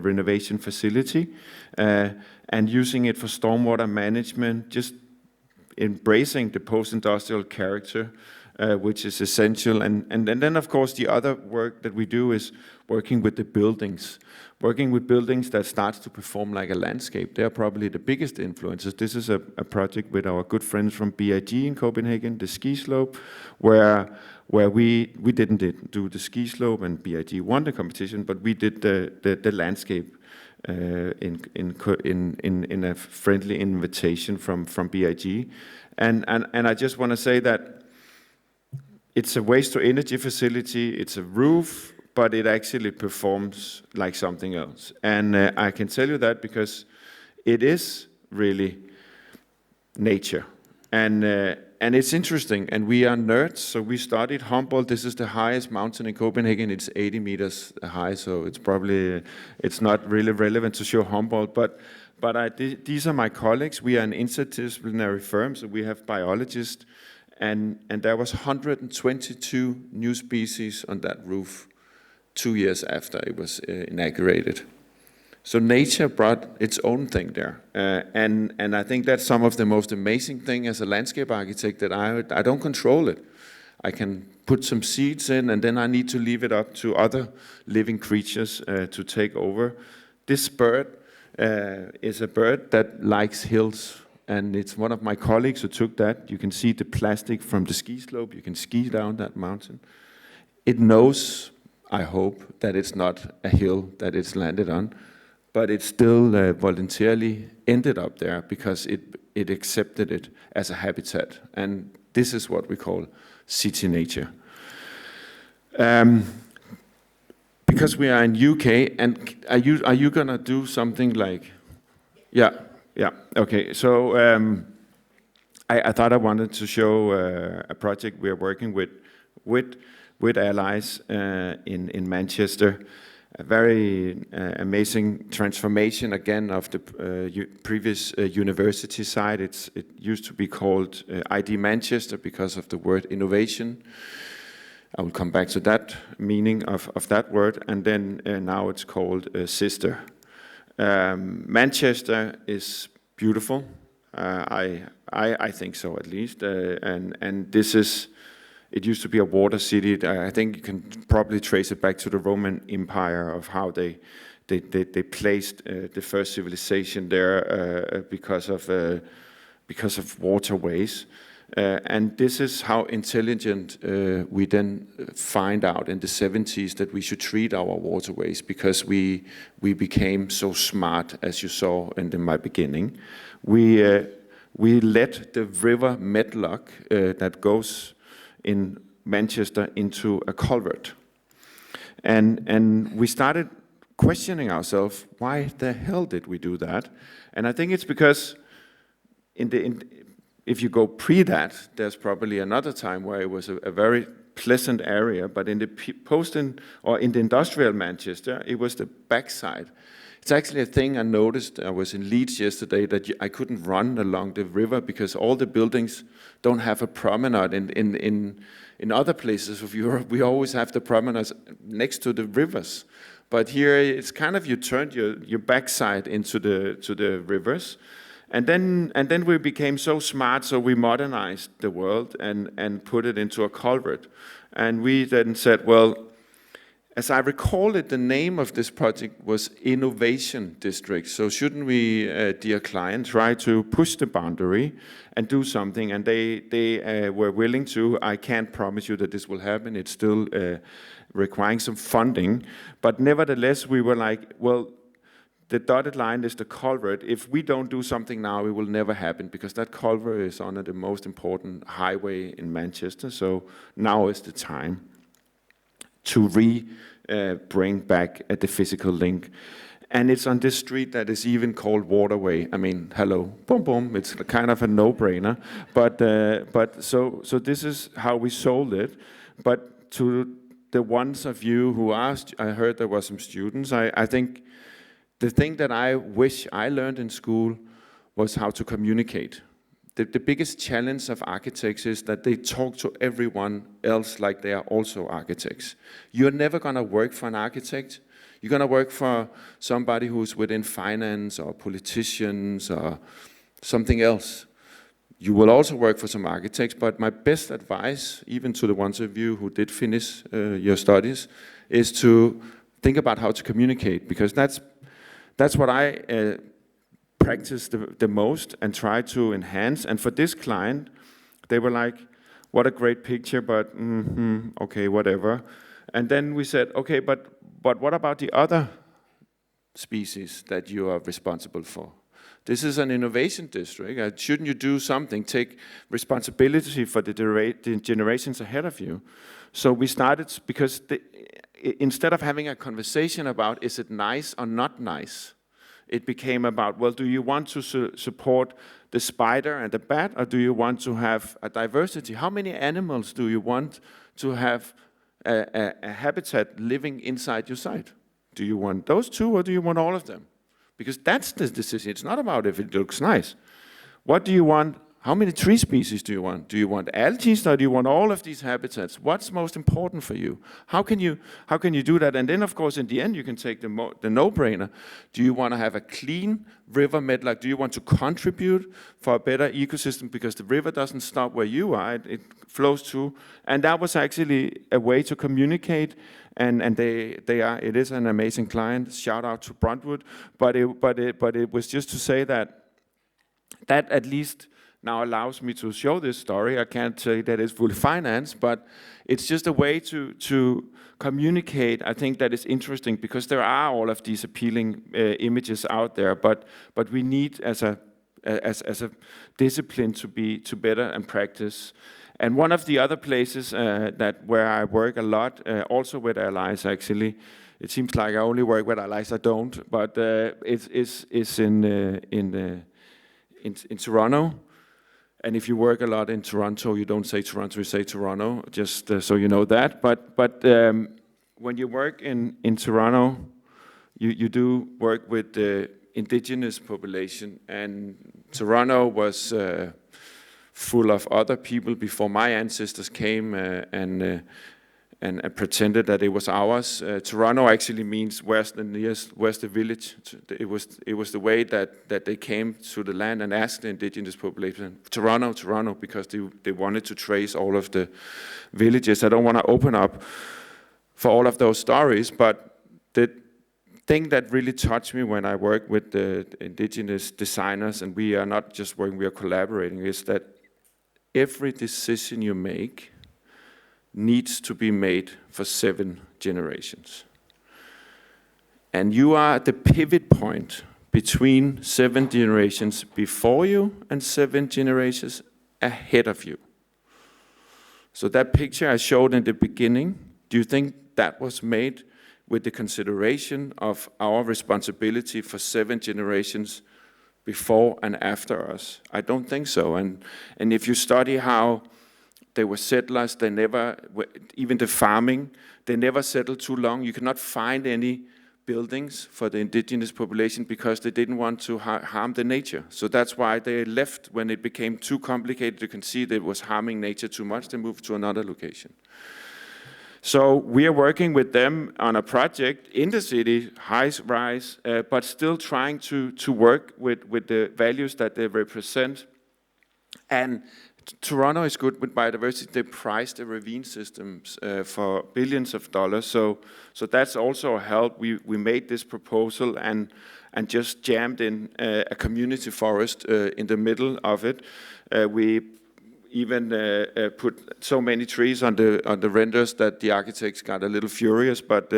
renovation facility, and using it for stormwater management, just embracing the post-industrial character, which is essential. And then, of course, the other work that we do is working with the buildings. Working with buildings that starts to perform like a landscape. They are probably the biggest influences. This is a project with our good friends from BIG in Copenhagen, the ski slope, where we didn't do the ski slope, and BIG won the competition, but we did the landscape in a friendly invitation from BIG. And I just want to say that it's a waste-to-energy facility, it's a roof, but it actually performs like something else. And I can tell you that because it is really nature. And it's interesting, and we are nerds, so we studied Humboldt. This is the highest mountain in Copenhagen. It's 80 meters high, so it's not really relevant to show Humboldt, but these are my colleagues. We are an interdisciplinary firm, so we have biologists, and there was 122 new species on that roof 2 years after it was inaugurated. So nature brought its own thing there. And I think that's some of the most amazing thing as a landscape architect, that I don't control it. I can put some seeds in, and then I need to leave it up to other living creatures to take over. This bird is a bird that likes hills. And it's one of my colleagues who took that. You can see the plastic from the ski slope. You can ski down that mountain. It knows, I hope, that it's not a hill that it's landed on, but it still voluntarily ended up there because it accepted it as a habitat. And this is what we call city nature. Because we are in UK, and are you gonna do something like, yeah, okay. So I thought I wanted to show a project we are working with allies in Manchester. A very amazing transformation again of the previous university site. It used to be called ID Manchester because of the word innovation. I will come back to that meaning of that word, and then now it's called Sister. Manchester is beautiful. I think so, at least, and this is. It used to be a water city. I think you can probably trace it back to the Roman Empire of how they placed the first civilization there because of waterways. And this is how intelligent we then find out in the 70s that we should treat our waterways, because we became so smart, as you saw in my beginning. We let the river Medlock that goes in Manchester into a culvert. And we started questioning ourselves, why the hell did we do that? And I think it's because if you go pre that, there's probably another time where it was a very pleasant area, but in the in the industrial Manchester, it was the backside. It's actually a thing I noticed. I was in Leeds yesterday that I couldn't run along the river because all the buildings don't have a promenade. In other places of Europe, we always have the promenades next to the rivers. But here, it's kind of you turned your backside into the rivers. And then we became so smart, so we modernized the world and put it into a culvert. And we then said, well, as I recall it, the name of this project was Innovation District. So shouldn't we, dear client, try to push the boundary and do something? And they were willing to. I can't promise you that this will happen. It's still requiring some funding. But nevertheless, we were like, well, the dotted line is the culvert. If we don't do something now, it will never happen, because that culvert is on the most important highway in Manchester. So now is the time to bring back the physical link. And it's on this street that is even called Waterway. I mean, hello, boom, boom. It's kind of a no-brainer. But so this is how we sold it. But to the ones of you who asked, I heard there were some students. I think the thing that I wish I learned in school was how to communicate. the biggest challenge of architects is that they talk to everyone else like they are also architects. You're never going to work for an architect. You're going to work for somebody who's within finance or politicians or something else. You will also work for some architects, but my best advice, even to the ones of you who did finish your studies, is to think about how to communicate, because that's what I practice the most and try to enhance. And for this client, they were like, what a great picture, but okay, whatever. And then we said, okay, but what about the other species that you are responsible for? This is an innovation district. Shouldn't you do something, take responsibility for the generations ahead of you? So we started, because instead of having a conversation about is it nice or not nice, it became about, well, do you want to support the spider and the bat, or do you want to have a diversity? How many animals do you want to have a habitat living inside your site? Do you want those two, or do you want all of them? Because that's the decision. It's not about if it looks nice. What do you want? How many tree species do you want? Do you want algae, or do you want all of these habitats? What's most important for you? How can you do that? And then, of course, in the end, you can take the no-brainer. Do you want to have a clean river bed? Like, do you want to contribute for a better ecosystem? Because the river doesn't stop where you are; it flows through. And that was actually a way to communicate. And it is an amazing client. Shout out to Bruntwood. But it was just to say that at least now allows me to show this story. I can't say that it's fully financed, but it's just a way to communicate. I think that is interesting, because there are all of these appealing images out there, but we need as a discipline to better and practice. And one of the other places where I work a lot, also with allies actually, it seems like I only work with allies, I don't, but it's in Toronto. And if you work a lot in Toronto, you don't say Toronto, you say Toronto, just so you know that. But when you work in Toronto, you do work with the indigenous population. And Toronto was full of other people before my ancestors came and pretended that it was ours. Toronto actually means where's the village. It was the way that they came to the land and asked the indigenous population, Toronto, because they wanted to trace all of the villages. I don't want to open up for all of those stories, but the thing that really touched me when I work with the indigenous designers, and we are not just working, we are collaborating, is that every decision you make needs to be made for 7 generations. And you are at the pivot point between 7 generations before you and 7 generations ahead of you. So that picture I showed in the beginning, do you think that was made with the consideration of our responsibility for 7 generations before and after us? I don't think so. And if you study how they were settlers, they never, even the farming, they never settled too long. You cannot find any buildings for the indigenous population because they didn't want to harm the nature. So that's why they left when it became too complicated. You can see that it was harming nature too much. They moved to another location. So we are working with them on a project in the city, high-rise, but still trying to work with the values that they represent. And Toronto is good with biodiversity. They price the ravine systems for billions of dollars. So that's also a help. We made this proposal and just jammed in a community forest in the middle of it. We even put so many trees on the renders that the architects got a little furious. But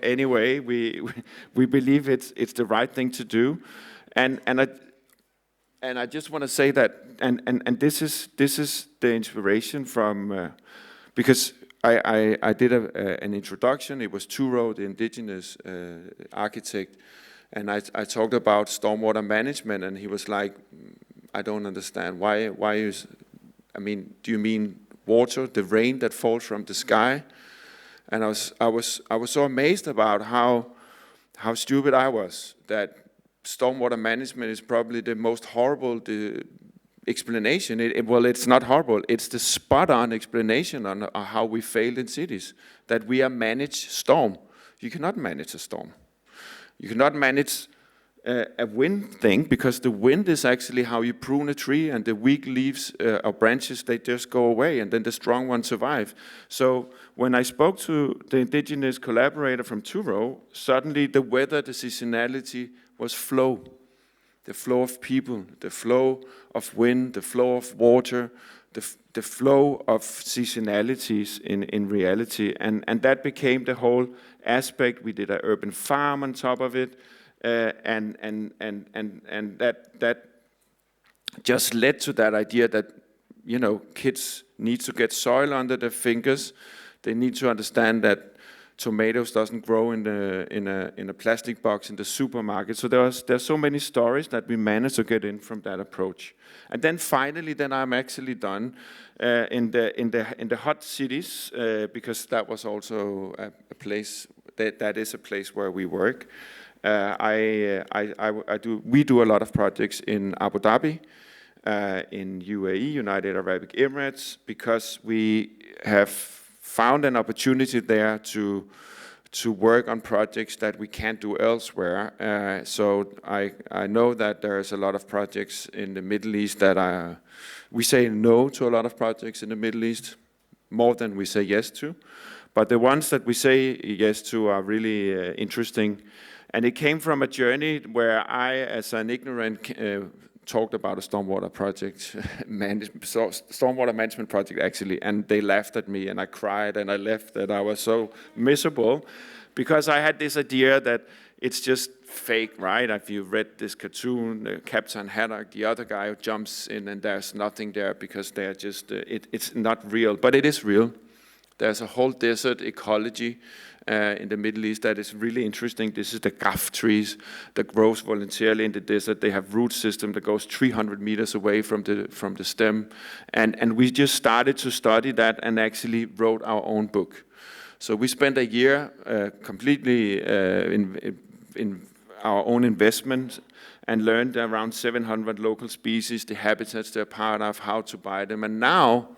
anyway, we believe it's the right thing to do. And I just want to say that, and this is the inspiration from, because I did an introduction. It was Turo, the indigenous architect, and I talked about stormwater management, and he was like, I don't understand why do you mean water, the rain that falls from the sky? And I was so amazed about how stupid I was, that stormwater management is probably the most horrible explanation. Well, it's not horrible. It's the spot-on explanation on how we failed in cities, that we are managed storm. You cannot manage a storm. You cannot manage a wind thing, because the wind is actually how you prune a tree, and the weak leaves or branches, they just go away, and then the strong ones survive. So when I spoke to the indigenous collaborator from Truro, suddenly the weather, the seasonality was flow. The flow of people, the flow of wind, the flow of water, the flow of seasonalities in reality. And that became the whole aspect. We did an urban farm on top of it. And that just led to that idea that, you know, kids need to get soil under their fingers. They need to understand that tomatoes doesn't grow in a plastic box in the supermarket. So there's so many stories that we managed to get in from that approach. And then finally, I'm actually done in the hot cities, because that was also a place that is a place where we work. We do a lot of projects in Abu Dhabi, in UAE, United Arab Emirates, because we have found an opportunity there to work on projects that we can't do elsewhere. So I know that there's a lot of projects in the Middle East that we say no to a lot of projects in the Middle East, more than we say yes to. But the ones that we say yes to are really interesting. And it came from a journey where I, as an ignorant, talked about a stormwater project, stormwater management project actually, and they laughed at me, and I cried, and I left, and I was so miserable, because I had this idea that it's just fake, right? If you read this cartoon, Captain Haddock, the other guy who jumps in, and there's nothing there because they're just, it's not real, but it is real. There's a whole desert ecology in the Middle East that is really interesting. This is the Goup trees that grows voluntarily in the desert. They have root system that goes 300 meters away from the stem. And we just started to study that and actually wrote our own book. So we spent a year completely in our own investment and learned around 700 local species, the habitats they're part of, how to buy them. And now,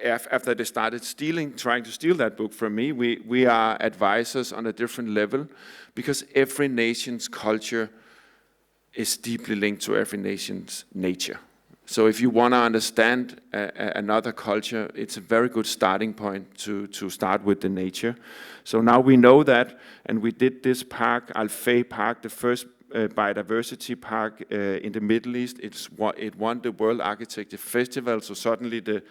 after they started trying to steal that book from me, we are advisors on a different level, because every nation's culture is deeply linked to every nation's nature. So if you want to understand another culture, it's a very good starting point to start with the nature. So now we know that, and we did this park, Al Fay Park, the first biodiversity park in the Middle East. It won the World Architecture Festival, so suddenly the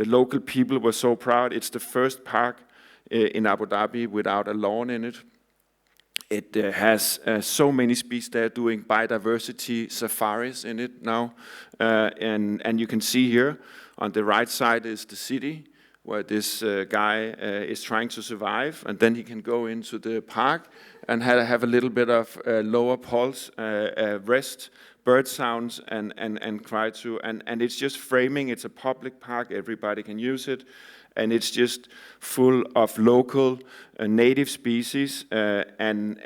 local people were so proud. It's the first park in Abu Dhabi without a lawn in it. It has so many species there doing biodiversity safaris in it now. And you can see here on the right side is the city where this guy is trying to survive. And then he can go into the park and have a little bit of lower pulse, rest, bird sounds, and cry to, and it's just framing. It's a public park, everybody can use it, and it's just full of local native species, and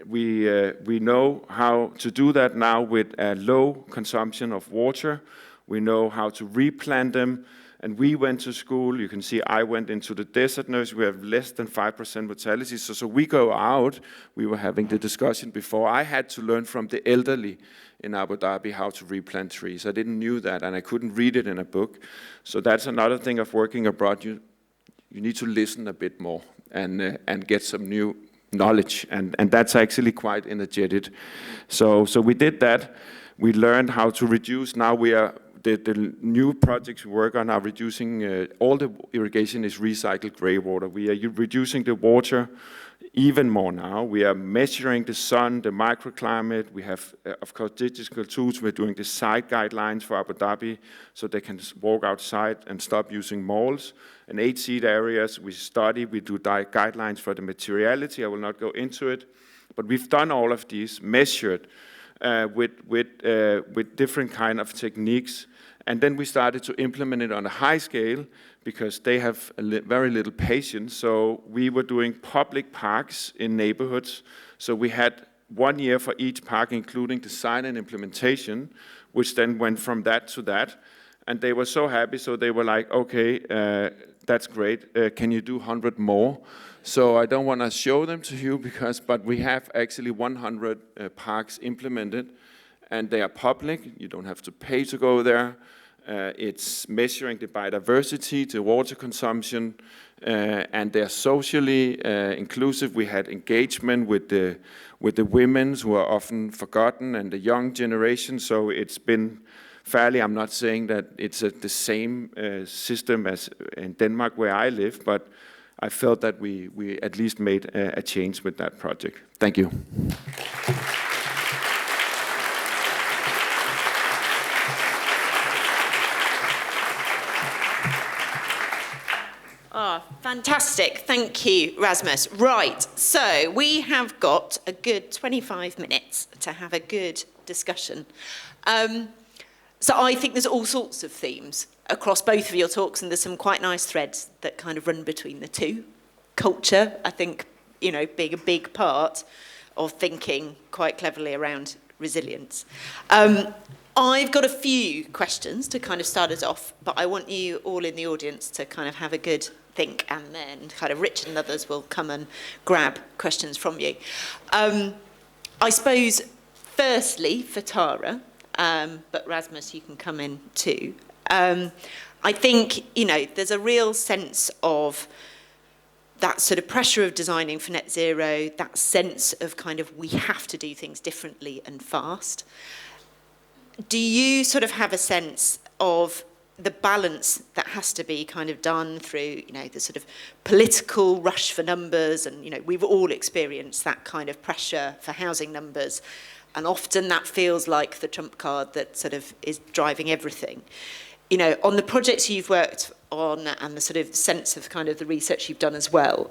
we know how to do that now with a low consumption of water. We know how to replant them. And we went to school. You can see I went into the desert nursery. We have less than 5% mortality. So we go out. We were having the discussion before. I had to learn from the elderly in Abu Dhabi how to replant trees. I didn't know that, and I couldn't read it in a book. So that's another thing of working abroad. You need to listen a bit more and get some new knowledge. And that's actually quite energetic. So we did that. We learned how to reduce. Now we are... The new projects we work on are reducing, all the irrigation is recycled grey water. We are reducing the water even more now. We are measuring the sun, the microclimate. We have, of course, digital tools. We're doing the site guidelines for Abu Dhabi so they can walk outside and stop using malls. And 8 seed areas we study. We do guidelines for the materiality. I will not go into it. But we've done all of these, measured with different kind of techniques. And then we started to implement it on a high scale because they have very little patience. So we were doing public parks in neighborhoods. So we had 1 year for each park, including design and implementation, which then went from that to that. And they were so happy, so they were like, okay, that's great. Can you do 100 more? So I don't want to show them to you, but we have actually 100 parks implemented, and they are public. You don't have to pay to go there. It's measuring the biodiversity, the water consumption, and they're socially inclusive. We had engagement with the women who are often forgotten and the young generation. So it's been fairly. I'm not saying that it's the same system as in Denmark where I live, but I felt that we at least made a change with that project. Thank you. Ah, fantastic. Thank you, Rasmus. Right, so we have got a good 25 minutes to have a good discussion. So I think there's all sorts of themes across both of your talks, and there's some quite nice threads that kind of run between the two. Culture, I think, being a big part of thinking quite cleverly around resilience. I've got a few questions to kind of start us off, but I want you all in the audience to kind of have a good think, and then kind of Richard and others will come and grab questions from you. I suppose, firstly, for Tara, but Rasmus, you can come in too. I think, there's a real sense of that sort of pressure of designing for net zero, that sense of kind of we have to do things differently and fast. Do you sort of have a sense of the balance that has to be kind of done through, the sort of political rush for numbers, and, we've all experienced that kind of pressure for housing numbers, and often that feels like the trump card that sort of is driving everything. On the projects you've worked on and the sort of sense of kind of the research you've done as well,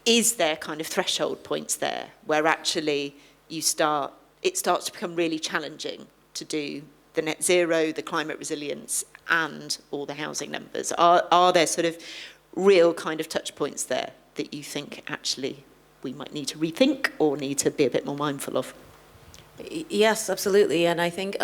is there kind of threshold points there where actually it starts to become really challenging to do the net zero, the climate resilience, and all the housing numbers? Are there sort of real kind of touch points there that you think actually we might need to rethink or need to be a bit more mindful of? Yes, absolutely. And I think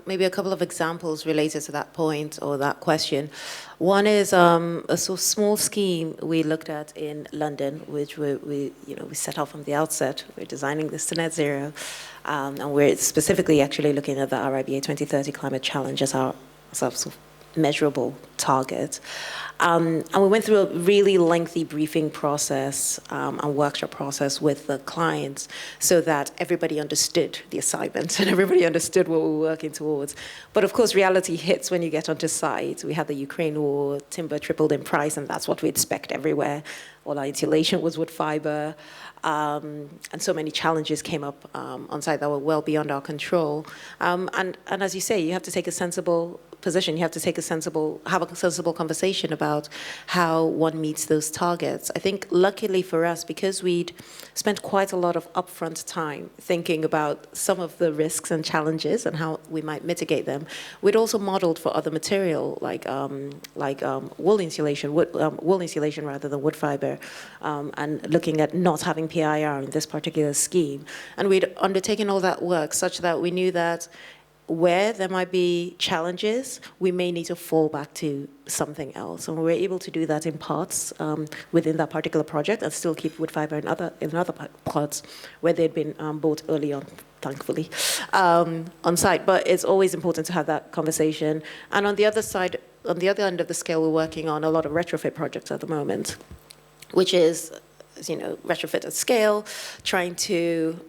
maybe a couple of examples related to that point or that question. One is a sort of small scheme we looked at in London, which we set out from the outset. We're designing this to net zero. And we're specifically actually looking at the RIBA 2030 climate challenge as our sort of measurable target. And we went through a really lengthy briefing process and workshop process with the clients so that everybody understood the assignment and everybody understood what we were working towards. But of course, reality hits when you get onto site. We had the Ukraine war, timber tripled in price, and that's what we expect everywhere. All our insulation was wood fiber. And so many challenges came up on site that were well beyond our control. And as you say, you have to take a sensible position. You have to have a sensible conversation about how one meets those targets. I think luckily for us, because we'd spent quite a lot of upfront time thinking about some of the risks and challenges and how we might mitigate them, we'd also modeled for other material like wool insulation rather than wood fiber, and looking at not having PIR in this particular scheme. And we'd undertaken all that work such that we knew that where there might be challenges, we may need to fall back to something else. And we were able to do that in parts within that particular project and still keep wood fiber in other parts where they'd been bought early on, thankfully, on site. But it's always important to have that conversation. And on the other side, on the other end of the scale, we're working on a lot of retrofit projects at the moment, which is, retrofit at scale, trying to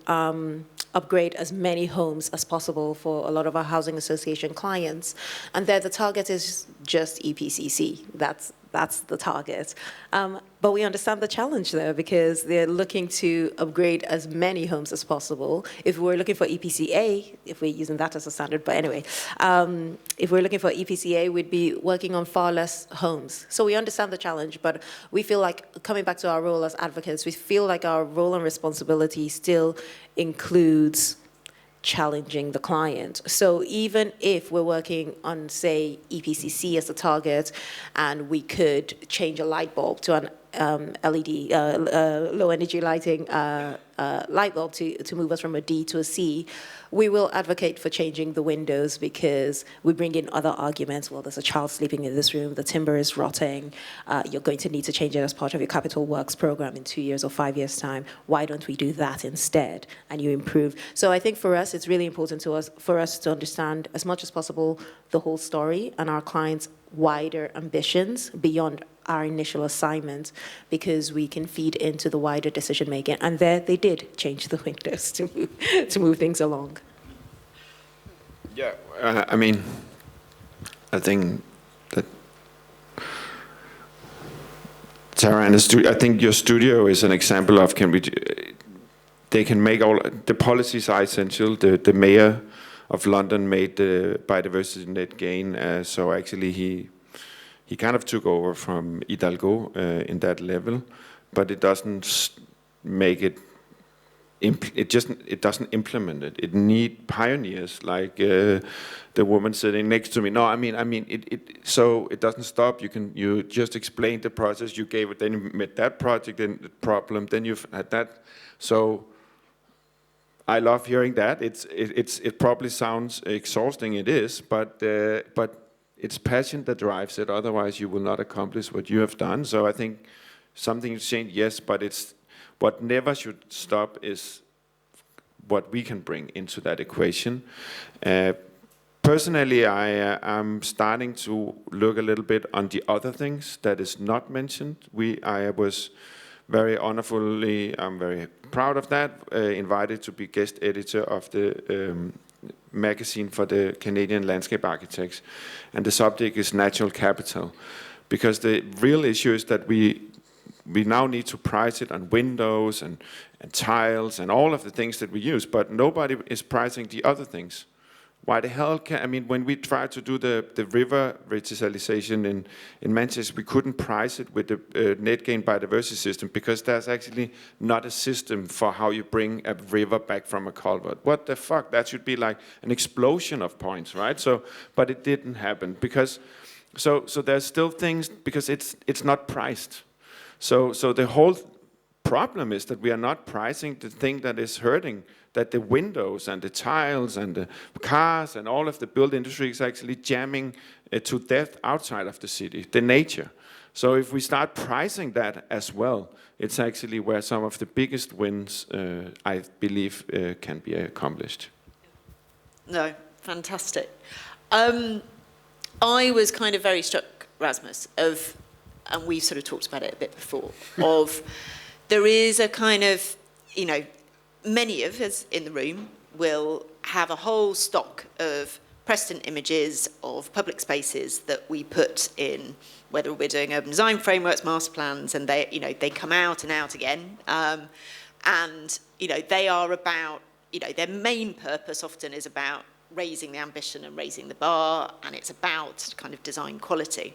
upgrade as many homes as possible for a lot of our housing association clients. And there the target is just EPCC. That's the target. But we understand the challenge there because they're looking to upgrade as many homes as possible. If we're looking for EPCA, if we're using that as a standard, but anyway, if we're looking for EPCA, we'd be working on far less homes. So we understand the challenge, but we feel like, coming back to our role as advocates, we feel like our role and responsibility still includes challenging the client. So even if we're working on, say, EPCC as a target, and we could change a light bulb to an LED, low energy lighting light bulb to move us from a D to a C, we will advocate for changing the windows because we bring in other arguments. Well, there's a child sleeping in this room, the timber is rotting, you're going to need to change it as part of your capital works program in 2 years or 5 years' time. Why don't we do that instead? And you improve. So I think for us, it's really important for us to understand as much as possible the whole story and our clients' wider ambitions beyond our initial assignment, because we can feed into the wider decision making. And there they did change the windows to move things along. Yeah, I mean, I think that Tara and I think your studio is an example of they can make all the policies are essential. The mayor of London made the biodiversity net gain, so actually he kind of took over from Hidalgo in that level, but it doesn't make it. It doesn't implement it. It needs pioneers like the woman sitting next to me. No, I mean so it doesn't stop. You just explained the process. You gave it. Then you met that project, then the problem. Then you've had that. So I love hearing that. It probably sounds exhausting. It is, but it's passion that drives it. Otherwise, you will not accomplish what you have done. So I think something is changed, yes, but what never should stop is what we can bring into that equation. Personally, I'm starting to look a little bit on the other things that is not mentioned. I was very honorfully, I'm very proud of that, invited to be guest editor of the magazine for the Canadian landscape architects, and the subject is natural capital, because the real issue is that we now need to price it on windows and tiles and all of the things that we use, but nobody is pricing the other things. Why the hell when we tried to do the river revitalization in Manchester, we couldn't price it with the net gain biodiversity system, because there's actually not a system for how you bring a river back from a culvert. What the fuck? That should be like an explosion of points, right? So, but it didn't happen because, so there's still things, because it's not priced. So the whole problem is that we are not pricing the thing that is hurting, that the windows and the tiles and the cars and all of the build industry is actually jamming to death outside of the city, the nature. So if we start pricing that as well, it's actually where some of the biggest wins, I believe, can be accomplished. No, fantastic. I was kind of very struck, Rasmus, and we sort of talked about it a bit before, of there is a kind of, many of us in the room will have a whole stock of precedent images of public spaces that we put in, whether we're doing urban design frameworks, master plans, and they come out and out again. And they are about, their main purpose often is about raising the ambition and raising the bar, and it's about kind of design quality.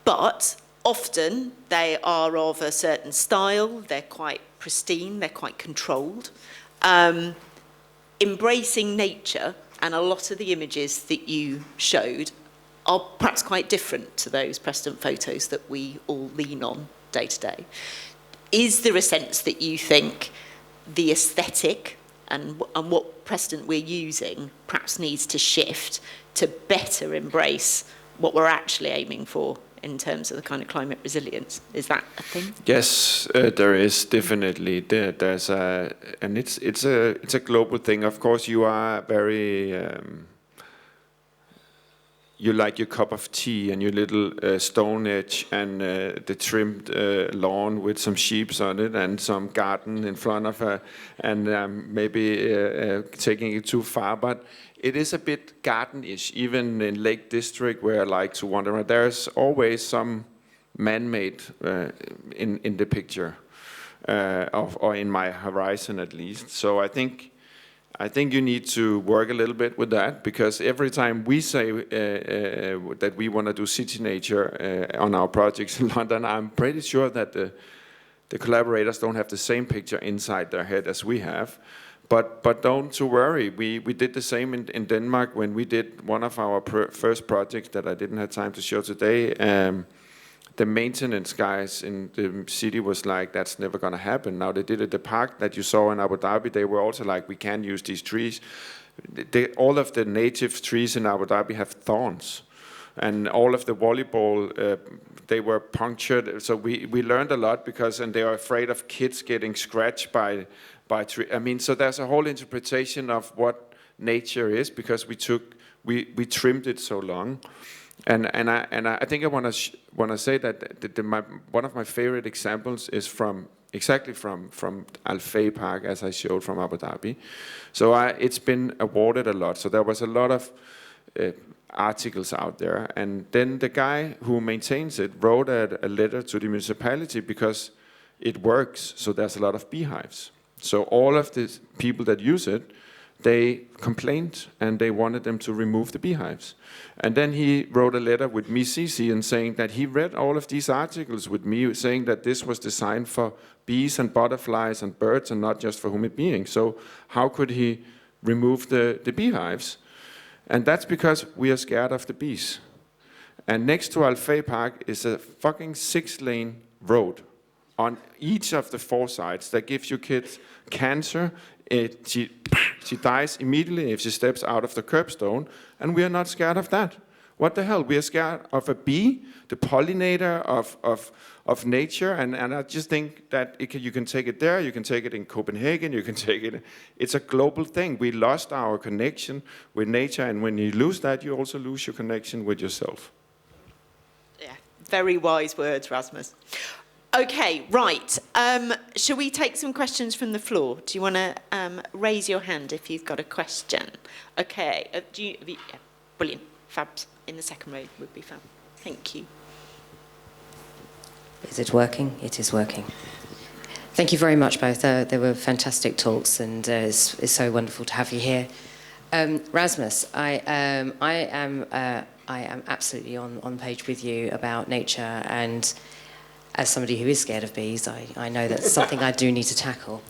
But often they are of a certain style, they're quite pristine, they're quite controlled. Embracing nature, and a lot of the images that you showed are perhaps quite different to those precedent photos that we all lean on day to day. Is there a sense that you think the aesthetic and what precedent we're using perhaps needs to shift to better embrace what we're actually aiming for in terms of the kind of climate resilience? Is that a thing? Yes, there is definitely. There's and it's a global thing. Of course, you are very. You like your cup of tea and your little stone edge and the trimmed lawn with some sheep on it and some garden in front of her, and maybe taking it too far, but it is a bit garden-ish, even in Lake District where I like to wander around. There's always some man-made in the picture, or in my horizon at least. So I think you need to work a little bit with that, because every time we say that we want to do city nature on our projects in London, I'm pretty sure that the collaborators don't have the same picture inside their head as we have. But don't to worry, we did the same in Denmark when we did one of our first projects that I didn't have time to show today. the maintenance guys in the city was like, that's never going to happen. Now they did it. The park that you saw in Abu Dhabi, they were also like, we can't use these trees. All of the native trees in Abu Dhabi have thorns. And all of the volleyball, they were punctured. So we learned a lot because, and they are afraid of kids getting scratched by tree. I mean, so there's a whole interpretation of what nature is because we trimmed it so long. And I think I want to say that one of my favorite examples is exactly from Al Fay Park, as I showed from Abu Dhabi. So it's been awarded a lot. So there was a lot of articles out there, and then the guy who maintains it wrote a letter to the municipality because it works. So there's a lot of beehives. So all of the people that use it, they complained and they wanted them to remove the beehives. And then he wrote a letter with me, CC, and saying that he read all of these articles with me, saying that this was designed for bees and butterflies and birds and not just for human beings. So how could he remove the beehives? And that's because we are scared of the bees. And next to Al Fay Park is a fucking 6-lane road on each of the 4 sides that gives you kids cancer. She dies immediately if she steps out of the curbstone, and we are not scared of that. What the hell? We are scared of a bee, the pollinator of nature, and I just think that you can take it there, you can take it in Copenhagen, you can take it. It's a global thing. We lost our connection with nature, and when you lose that, you also lose your connection with yourself. Yeah, very wise words, Rasmus. Okay, right. Shall we take some questions from the floor? Do you want to raise your hand if you've got a question? Okay. Yeah, brilliant. Fabs in the second row would be fab. Thank you. Is it working? It is working. Thank you very much, both. They were fantastic talks, and it's so wonderful to have you here. Rasmus, I am absolutely on page with you about nature, and as somebody who is scared of bees, I know that's something I do need to tackle.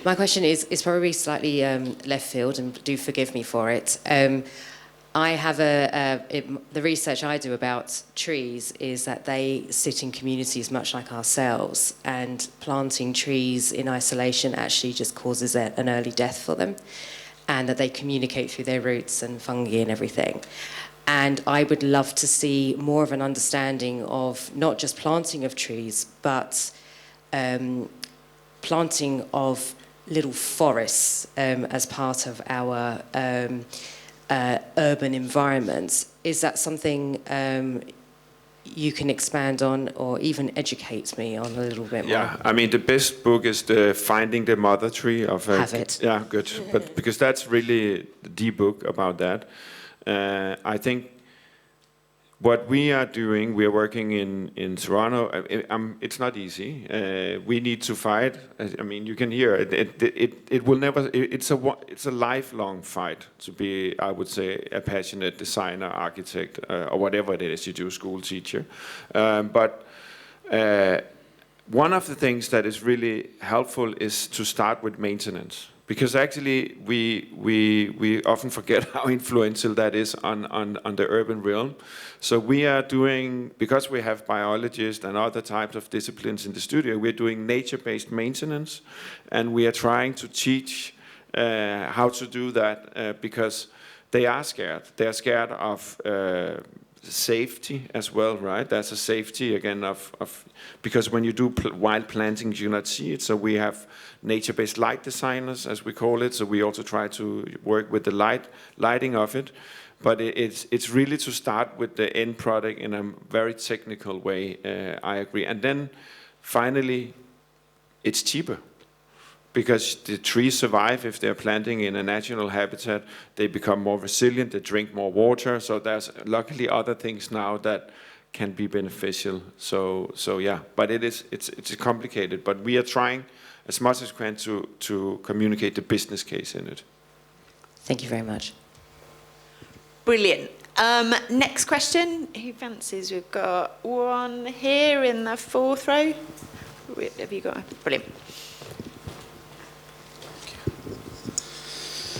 My question is probably slightly left field, and do forgive me for it. I have the research I do about trees is that they sit in communities much like ourselves, and planting trees in isolation actually just causes an early death for them, and that they communicate through their roots and fungi and everything. And I would love to see more of an understanding of not just planting of trees, but planting of little forests as part of our urban environments. Is that something you can expand on, or even educate me on a little bit more? Yeah, I mean, the best book is the Finding the Mother Tree of. Have it. Yeah, good. But because that's really the book about that. I think what we are doing, we are working in Toronto. It's not easy. We need to fight. I mean, you can hear it will never. It's a lifelong fight to be, I would say, a passionate designer, architect, or whatever it is you do, school teacher. But one of the things that is really helpful is to start with maintenance. Because actually, we often forget how influential that is on the urban realm. So we are doing, because we have biologists and other types of disciplines in the studio, we're doing nature-based maintenance, and we are trying to teach how to do that because they are scared. They are scared of safety as well, right? There's a safety again of because when you do wild plantings, you not see it. So we have nature-based light designers, as we call it. So we also try to work with the lighting of it. But it's really to start with the end product in a very technical way. I agree. And then finally, it's cheaper. Because the trees survive if they're planting in a natural habitat, they become more resilient, they drink more water. So there's luckily other things now that can be beneficial. So yeah, but it's complicated. But we are trying as much as we can to communicate the business case in it. Thank you very much. Brilliant. Next question. Who fancies? We've got one here in the fourth row. Have you got? Brilliant.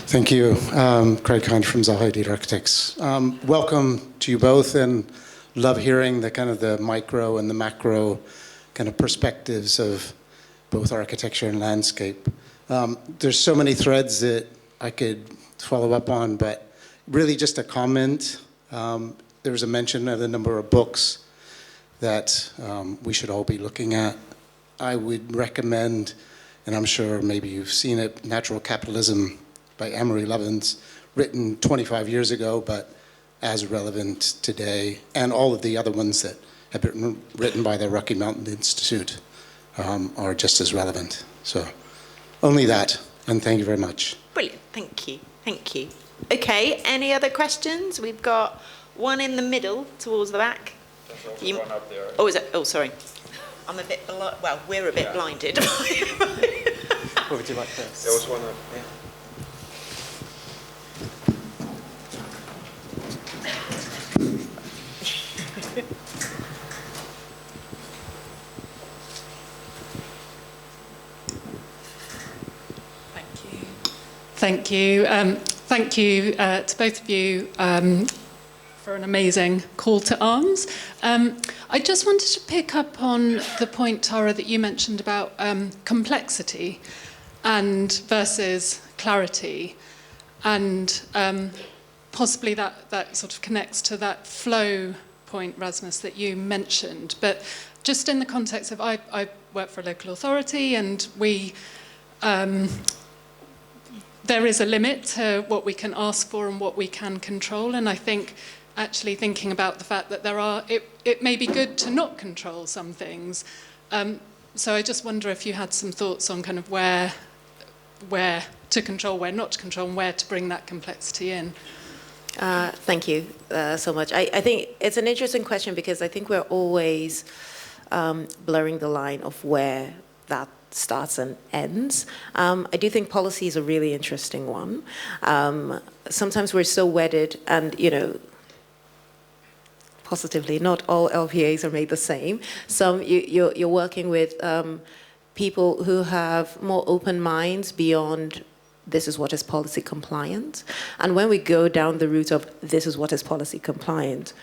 Thank you. Craig Hunt from Zaha Architects. Welcome to you both, and love hearing the kind of the micro and the macro kind of perspectives of both architecture and landscape. There's so many threads that I could follow up on, but really just a comment. There was a mention of the number of books that we should all be looking at. I would recommend, and I'm sure maybe you've seen it, Natural Capitalism by Amory Lovins, written 25 years ago, but as relevant today, and all of the other ones that have been written by the Rocky Mountain Institute are just as relevant. So only that, and thank you very much. Brilliant, thank you, thank you. Okay, any other questions? We've got one in the middle towards the back. There's also one up there. Oh, is it? Oh, sorry. I'm a bit, well, we're a bit blinded. What would you like first? There was one up there. Thank you. Thank you to both of you for an amazing call to arms. I just wanted to pick up on the point, Tara, that you mentioned about complexity and versus clarity. And possibly that sort of connects to that flow point, Rasmus, that you mentioned. But just in the context of, I work for a local authority, and we... there is a limit to what we can ask for and what we can control, and I think actually thinking about the fact that it may be good to not control some things. So I just wonder if you had some thoughts on kind of where to control, where not to control, and where to bring that complexity in. Thank you so much. I think it's an interesting question because I think we're always blurring the line of where that starts and ends. I do think policy is a really interesting one. Sometimes we're so wedded, and positively, not all LPAs are made the same. Some you're working with people who have more open minds beyond this is what is policy compliant. And when we go down the route of this is what is policy compliant,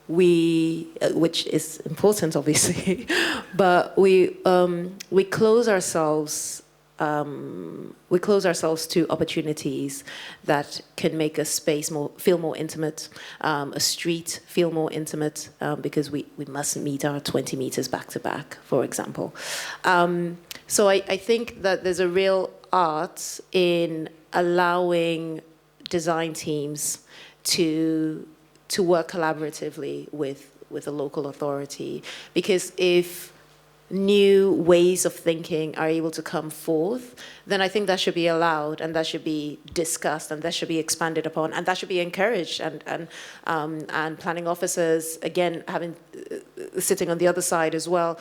which is important, obviously, but we close ourselves. We close ourselves to opportunities that can make a space feel more intimate, a street feel more intimate, because we must meet our 20 meters back to back, for example. So I think that there's a real art in allowing design teams to work collaboratively with a local authority, because if new ways of thinking are able to come forth, then I think that should be allowed, and that should be discussed, and that should be expanded upon, and that should be encouraged. And planning officers, again, sitting on the other side as well,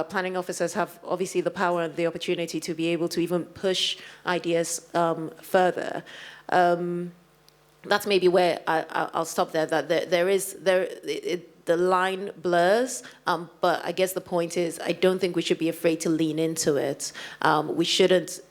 planning officers have obviously the power and the opportunity to be able to even push ideas further. That's maybe where I'll stop there. That the line blurs, but I guess the point is I don't think we should be afraid to lean into it. We shouldn't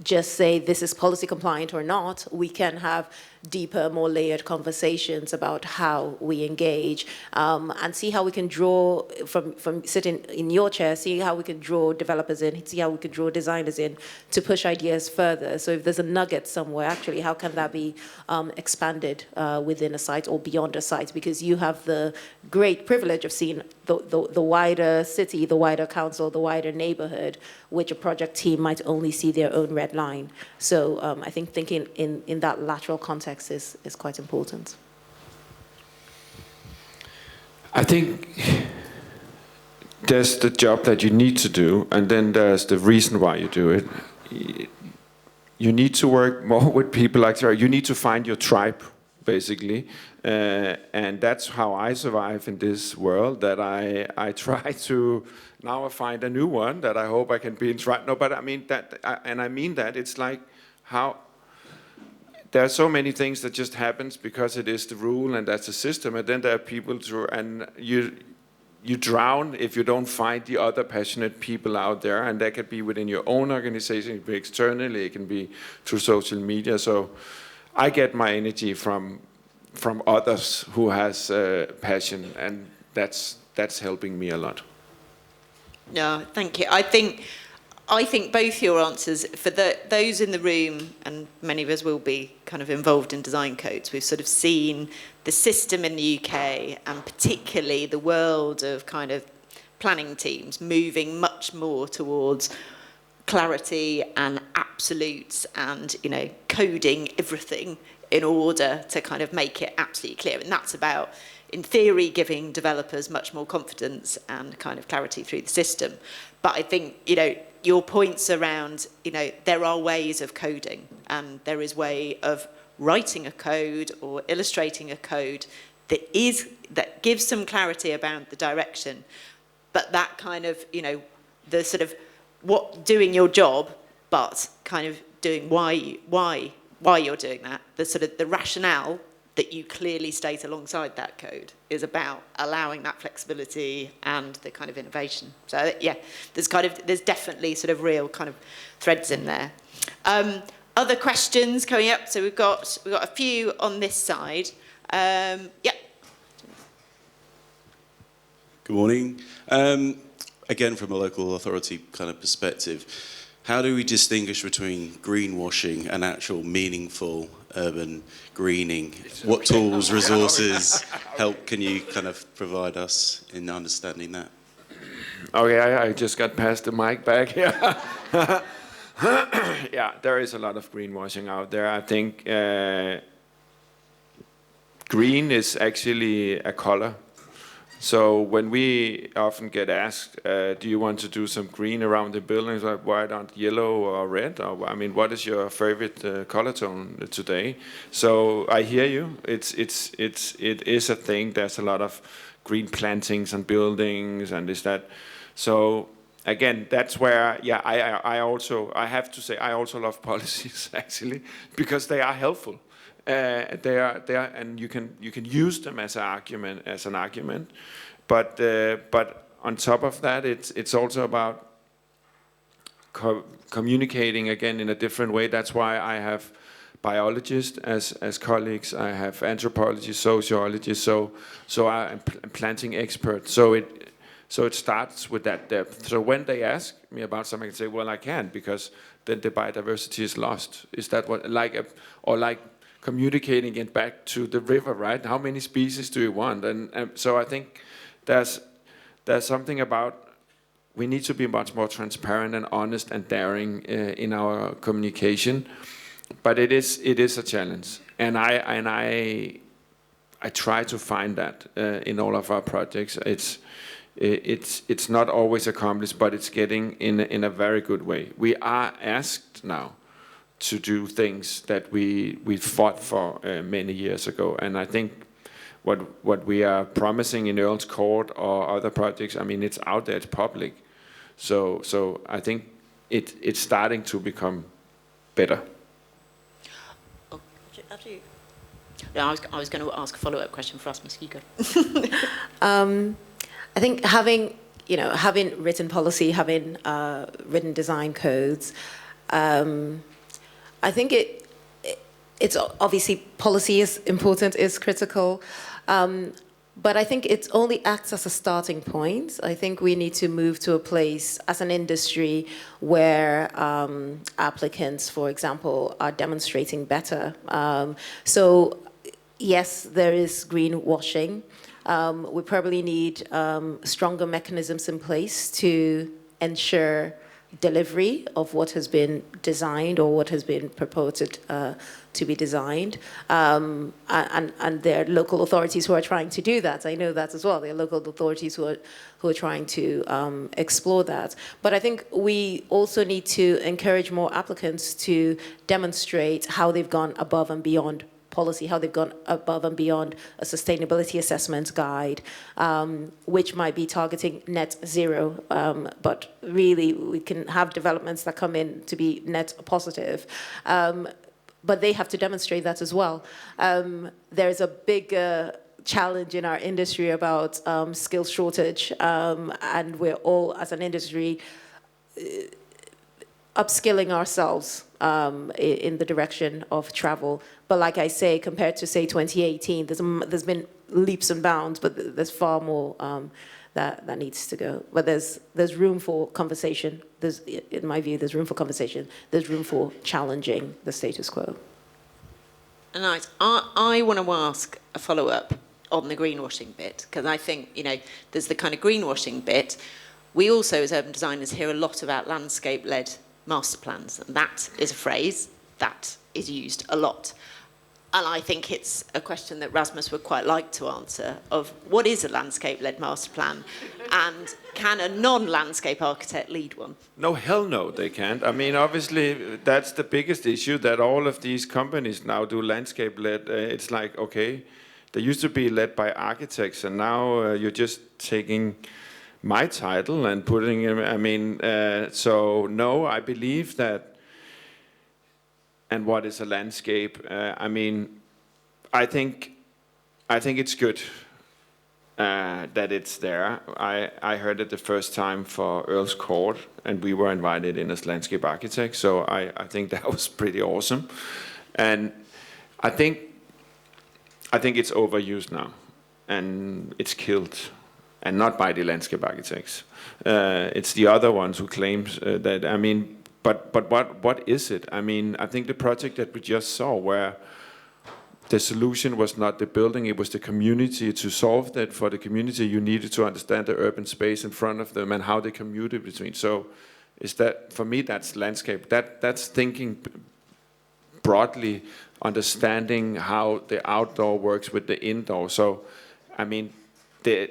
just say this is policy compliant or not. We can have deeper, more layered conversations about how we engage, and see how we can draw from sitting in your chair, see how we can draw developers in, see how we can draw designers in to push ideas further. So if there's a nugget somewhere, actually, how can that be expanded within a site or beyond a site? Because you have the great privilege of seeing the wider city, the wider council, the wider neighborhood, which a project team might only see their own red line. So I think thinking in that lateral context is quite important. I think there's the job that you need to do, and then there's the reason why you do it. You need to work more with people like her. You need to find your tribe, basically. And that's how I survive in this world, that I try to, now I find a new one that I hope I can be in tribe. No, but I mean that, and I mean that, it's like how, there are so many things that just happens because it is the rule and that's the system, and then there are people and you drown if you don't find the other passionate people out there, and that could be within your own organization, it can be externally, it can be through social media. So I get my energy from others who has passion, and that's helping me a lot. No, thank you. I think both your answers, for those in the room, and many of us will be kind of involved in design codes, we've sort of seen the system in the UK, and particularly the world of kind of planning teams, moving much more towards clarity and absolutes and, you know, coding everything in order to kind of make it absolutely clear. And that's about, in theory, giving developers much more confidence and kind of clarity through the system. But I think, you know, your points around, you know, there are ways of coding, and there is way of writing a code or illustrating a code that gives some clarity about the direction, but that kind of, you know, the sort of doing your job, but kind of doing why you're doing that, the sort of the rationale that you clearly state alongside that code is about allowing that flexibility and the kind of innovation. So yeah, there's definitely sort of real kind of threads in there. Other questions coming up. So we've got a few on this side. Yeah. Good morning. Again, from a local authority kind of perspective, how do we distinguish between greenwashing and actual meaningful urban greening? What tools, resources, help can you kind of provide us in understanding that? Okay, I just got past the mic back here. Yeah, there is a lot of greenwashing out there. I think green is actually a color. So when we often get asked, do you want to do some green around the buildings, like why not yellow or red? Or I mean, what is your favorite color tone today? So I hear you. It is a thing. There's a lot of green plantings and buildings and this that. So again, that's where I have to say I also love policies actually, because they are helpful. They are, and you can use them as an argument, but on top of that, it's also about communicating again in a different way. That's why I have biologists as colleagues. I have anthropologists, sociologists. So I'm planting experts. So it starts with that depth. So when they ask me about something, I say, well, I can't, because then the biodiversity is lost. Is that what like communicating it back to the river, right? How many species do you want? And so I think there's something about, we need to be much more transparent and honest and daring in our communication, but it is a challenge, and I try to find that in all of our projects. It's not always accomplished, but it's getting in a very good way. We are asked now to do things that we fought for many years ago. And I think what we are promising in Earl's Court or other projects, I mean, it's out there, it's public. So I think it's starting to become better. Oh, after you. No, I was going to ask a follow-up question for Rasmus. You go. I think having written policy, having written design codes, I think it's obviously policy is important, is critical, but I think it only acts as a starting point. I think we need to move to a place as an industry where applicants, for example, are demonstrating better. So yes, there is greenwashing. We probably need stronger mechanisms in place to ensure delivery of what has been designed or what has been purported to be designed. And there are local authorities who are trying to do that. I know that as well. There are local authorities who are trying to explore that. But I think we also need to encourage more applicants to demonstrate how they've gone above and beyond policy, how they've gone above and beyond a sustainability assessment guide, which might be targeting net zero, but really we can have developments that come in to be net positive. But they have to demonstrate that as well. There's a big challenge in our industry about skills shortage, and we're all, as an industry, upskilling ourselves in the direction of travel. But like I say, compared to, say, 2018, there's been leaps and bounds, but there's far more that needs to go. But there's room for conversation. In my view, there's room for conversation. There's room for challenging the status quo. Nice. I want to ask a follow-up on the greenwashing bit, because I think, there's the kind of greenwashing bit. We also, as urban designers, hear a lot about landscape-led master plans. And that is a phrase that is used a lot. And I think it's a question that Rasmus would quite like to answer, of what is a landscape-led master plan, and can a non-landscape architect lead one? No, hell no, they can't. I mean, obviously, that's the biggest issue, that all of these companies now do landscape-led. It's like, okay, they used to be led by architects, and now you're just taking my title and putting it, so no, I believe that. And what is a landscape? I think it's good that it's there. I heard it the first time for Earl's Court, and we were invited in as landscape architects, so I think that was pretty awesome. And I think it's overused now, and it's killed, and not by the landscape architects. It's the other ones who claims that, But what is it? I think the project that we just saw, where the solution was not the building, it was the community. To solve that for the community, you needed to understand the urban space in front of them and how they commuted between. So, for me, that's landscape. That's thinking broadly, understanding how the outdoor works with the indoor. So, the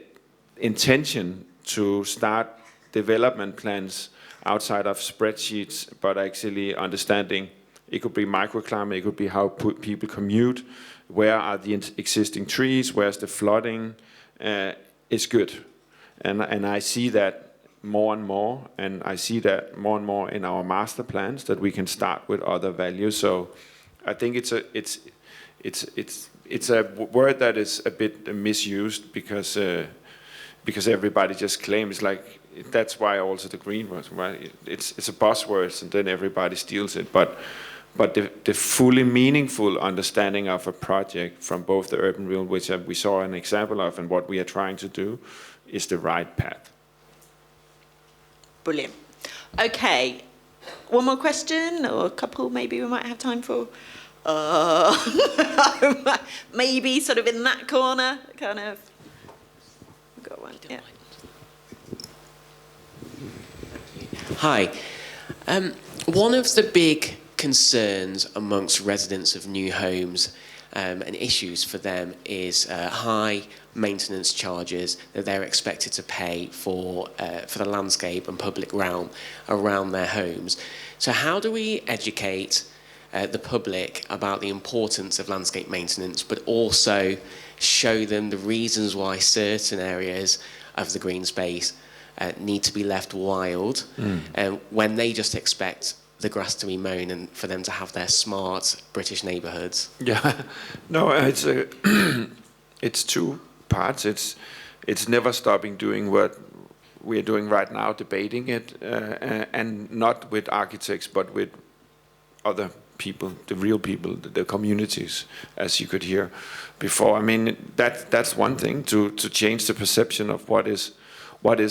intention to start development plans outside of spreadsheets, but actually understanding, it could be microclimate, it could be how people commute, where are the existing trees, where's the flooding, is good. And I see that more and more, and I see that more and more in our master plans, that we can start with other values. So I think it's a word that is a bit misused, because everybody just claims, like, that's why also the green was, right? It's a buzzword, and then everybody steals it. But the fully meaningful understanding of a project from both the urban realm, which we saw an example of, and what we are trying to do, is the right path. Brilliant. Okay, one more question, or a couple maybe we might have time for. Maybe sort of in that corner, kind of. We've got one, yeah. Hi. One of the big concerns amongst residents of new homes and issues for them is high maintenance charges that they're expected to pay for the landscape and public realm around their homes. So how do we educate the public about the importance of landscape maintenance, but also show them the reasons why certain areas of the green space need to be left wild, when they just expect the grass to be mown and for them to have their smart British neighbourhoods? Yeah, no, it's two parts. It's never stopping doing what we are doing right now, debating it, and not with architects, but with other people, the real people, the communities, as you could hear before. That's one thing, to change the perception of what is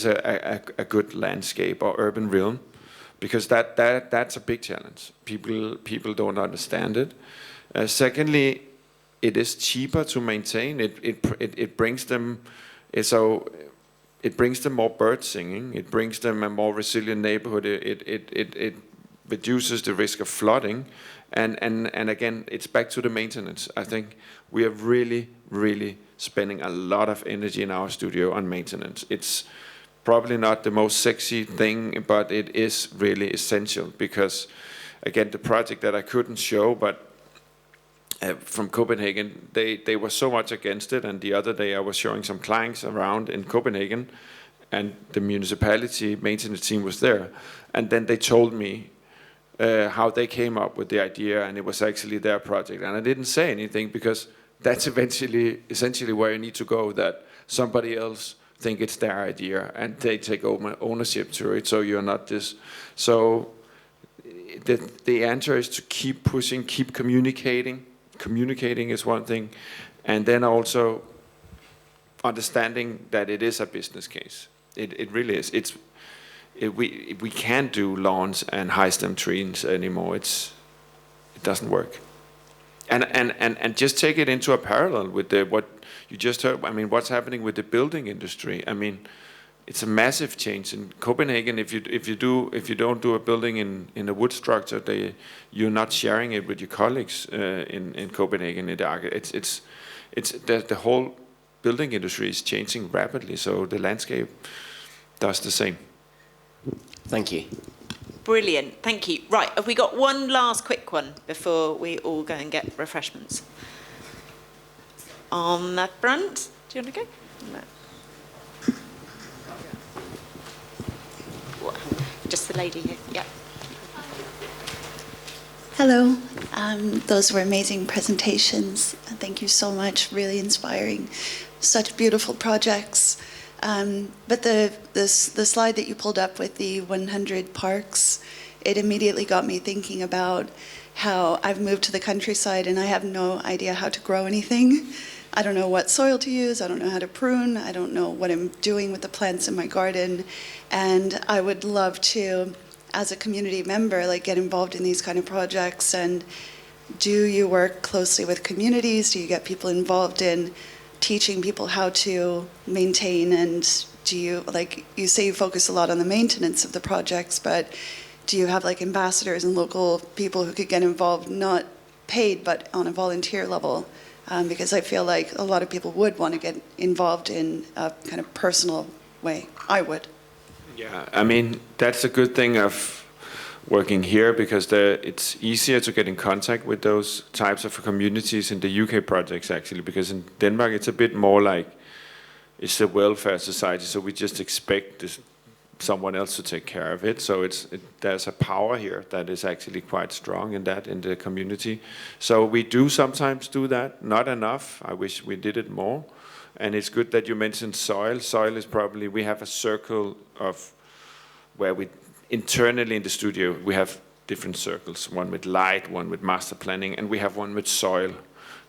a good landscape or urban realm, because that's a big challenge. People don't understand it. Secondly, it is cheaper to maintain. It brings them more bird singing. It brings them a more resilient neighborhood. It reduces the risk of flooding, and again, it's back to the maintenance. I think we are really spending a lot of energy in our studio on maintenance. It's probably not the most sexy thing, but it is really essential, because again, the project that I couldn't show, but from Copenhagen, they were so much against it, and the other day I was showing some clients around in Copenhagen, and the municipality maintenance team was there, and then they told me how they came up with the idea, and it was actually their project. And I didn't say anything, because that's essentially where you need to go, that somebody else think it's their idea and they take ownership to it, so you're not this. So the answer is to keep pushing, keep communicating. Communicating is one thing, and then also understanding that it is a business case. It really is. We can't do lawns and high stem trees anymore. It doesn't work. And just take it into a parallel with what you just heard. I mean, what's happening with the building industry? I mean, it's a massive change in Copenhagen. If you don't do a building in a wood structure, you're not sharing it with your colleagues in Copenhagen. The whole building industry is changing rapidly, so the landscape does the same. Thank you. Brilliant, thank you. Right, have we got one last quick one before we all go and get refreshments? On the front, do you want to go? No. Just the lady here, yeah. Hello, those were amazing presentations. Thank you so much, really inspiring. Such beautiful projects. But the slide that you pulled up with the 100 parks, it immediately got me thinking about how I've moved to the countryside and I have no idea how to grow anything. I don't know what soil to use, I don't know how to prune, I don't know what I'm doing with the plants in my garden. And I would love to, as a community member, like get involved in these kind of projects. And do you work closely with communities? Do you get people involved in teaching people how to maintain? And do you, like you say, you focus a lot on the maintenance of the projects, but do you have like ambassadors and local people who could get involved, not paid, but on a volunteer level? Because I feel like a lot of people would want to get involved in a kind of personal way. I would. Yeah, I mean, that's a good thing of working here, because it's easier to get in contact with those types of communities in the UK projects, actually, because in Denmark it's a bit more like it's a welfare society, so we just expect someone else to take care of it. So there's a power here that is actually quite strong in the community. So we do sometimes do that, not enough. I wish we did it more. And it's good that you mentioned soil. Soil is probably, we have a circle of where we, internally in the studio, we have different circles, one with light, one with master planning, and we have one with soil.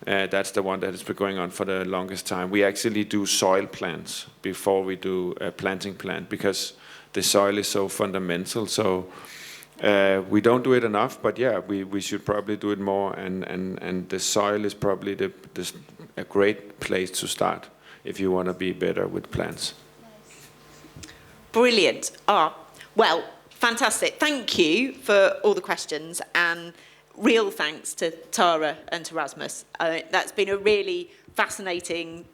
That's the one that has been going on for the longest time. We actually do soil plans before we do a planting plan, because the soil is so fundamental. So we don't do it enough, but yeah, we should probably do it more. And the soil is probably a great place to start if you want to be better with plants. Brilliant. Well, fantastic. Thank you for all the questions, and real thanks to Tara and to Rasmus. That's been a really fascinating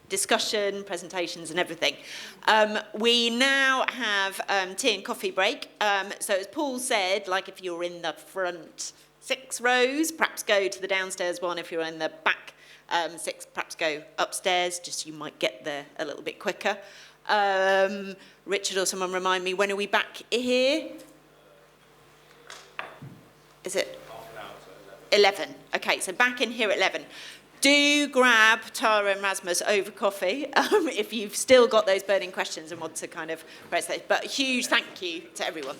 discussion, presentations and everything. We now have tea and coffee break. So as Paul said, like if you're in the front 6 rows, perhaps go to the downstairs one. If you're in the back 6, perhaps go upstairs, just you might get there a little bit quicker. Richard or someone remind me, when are we back here? Is it? 11. Okay, so back in here at 11. Do grab Tara and Rasmus over coffee if you've still got those burning questions and want to kind of press those. But a huge thank you to everyone.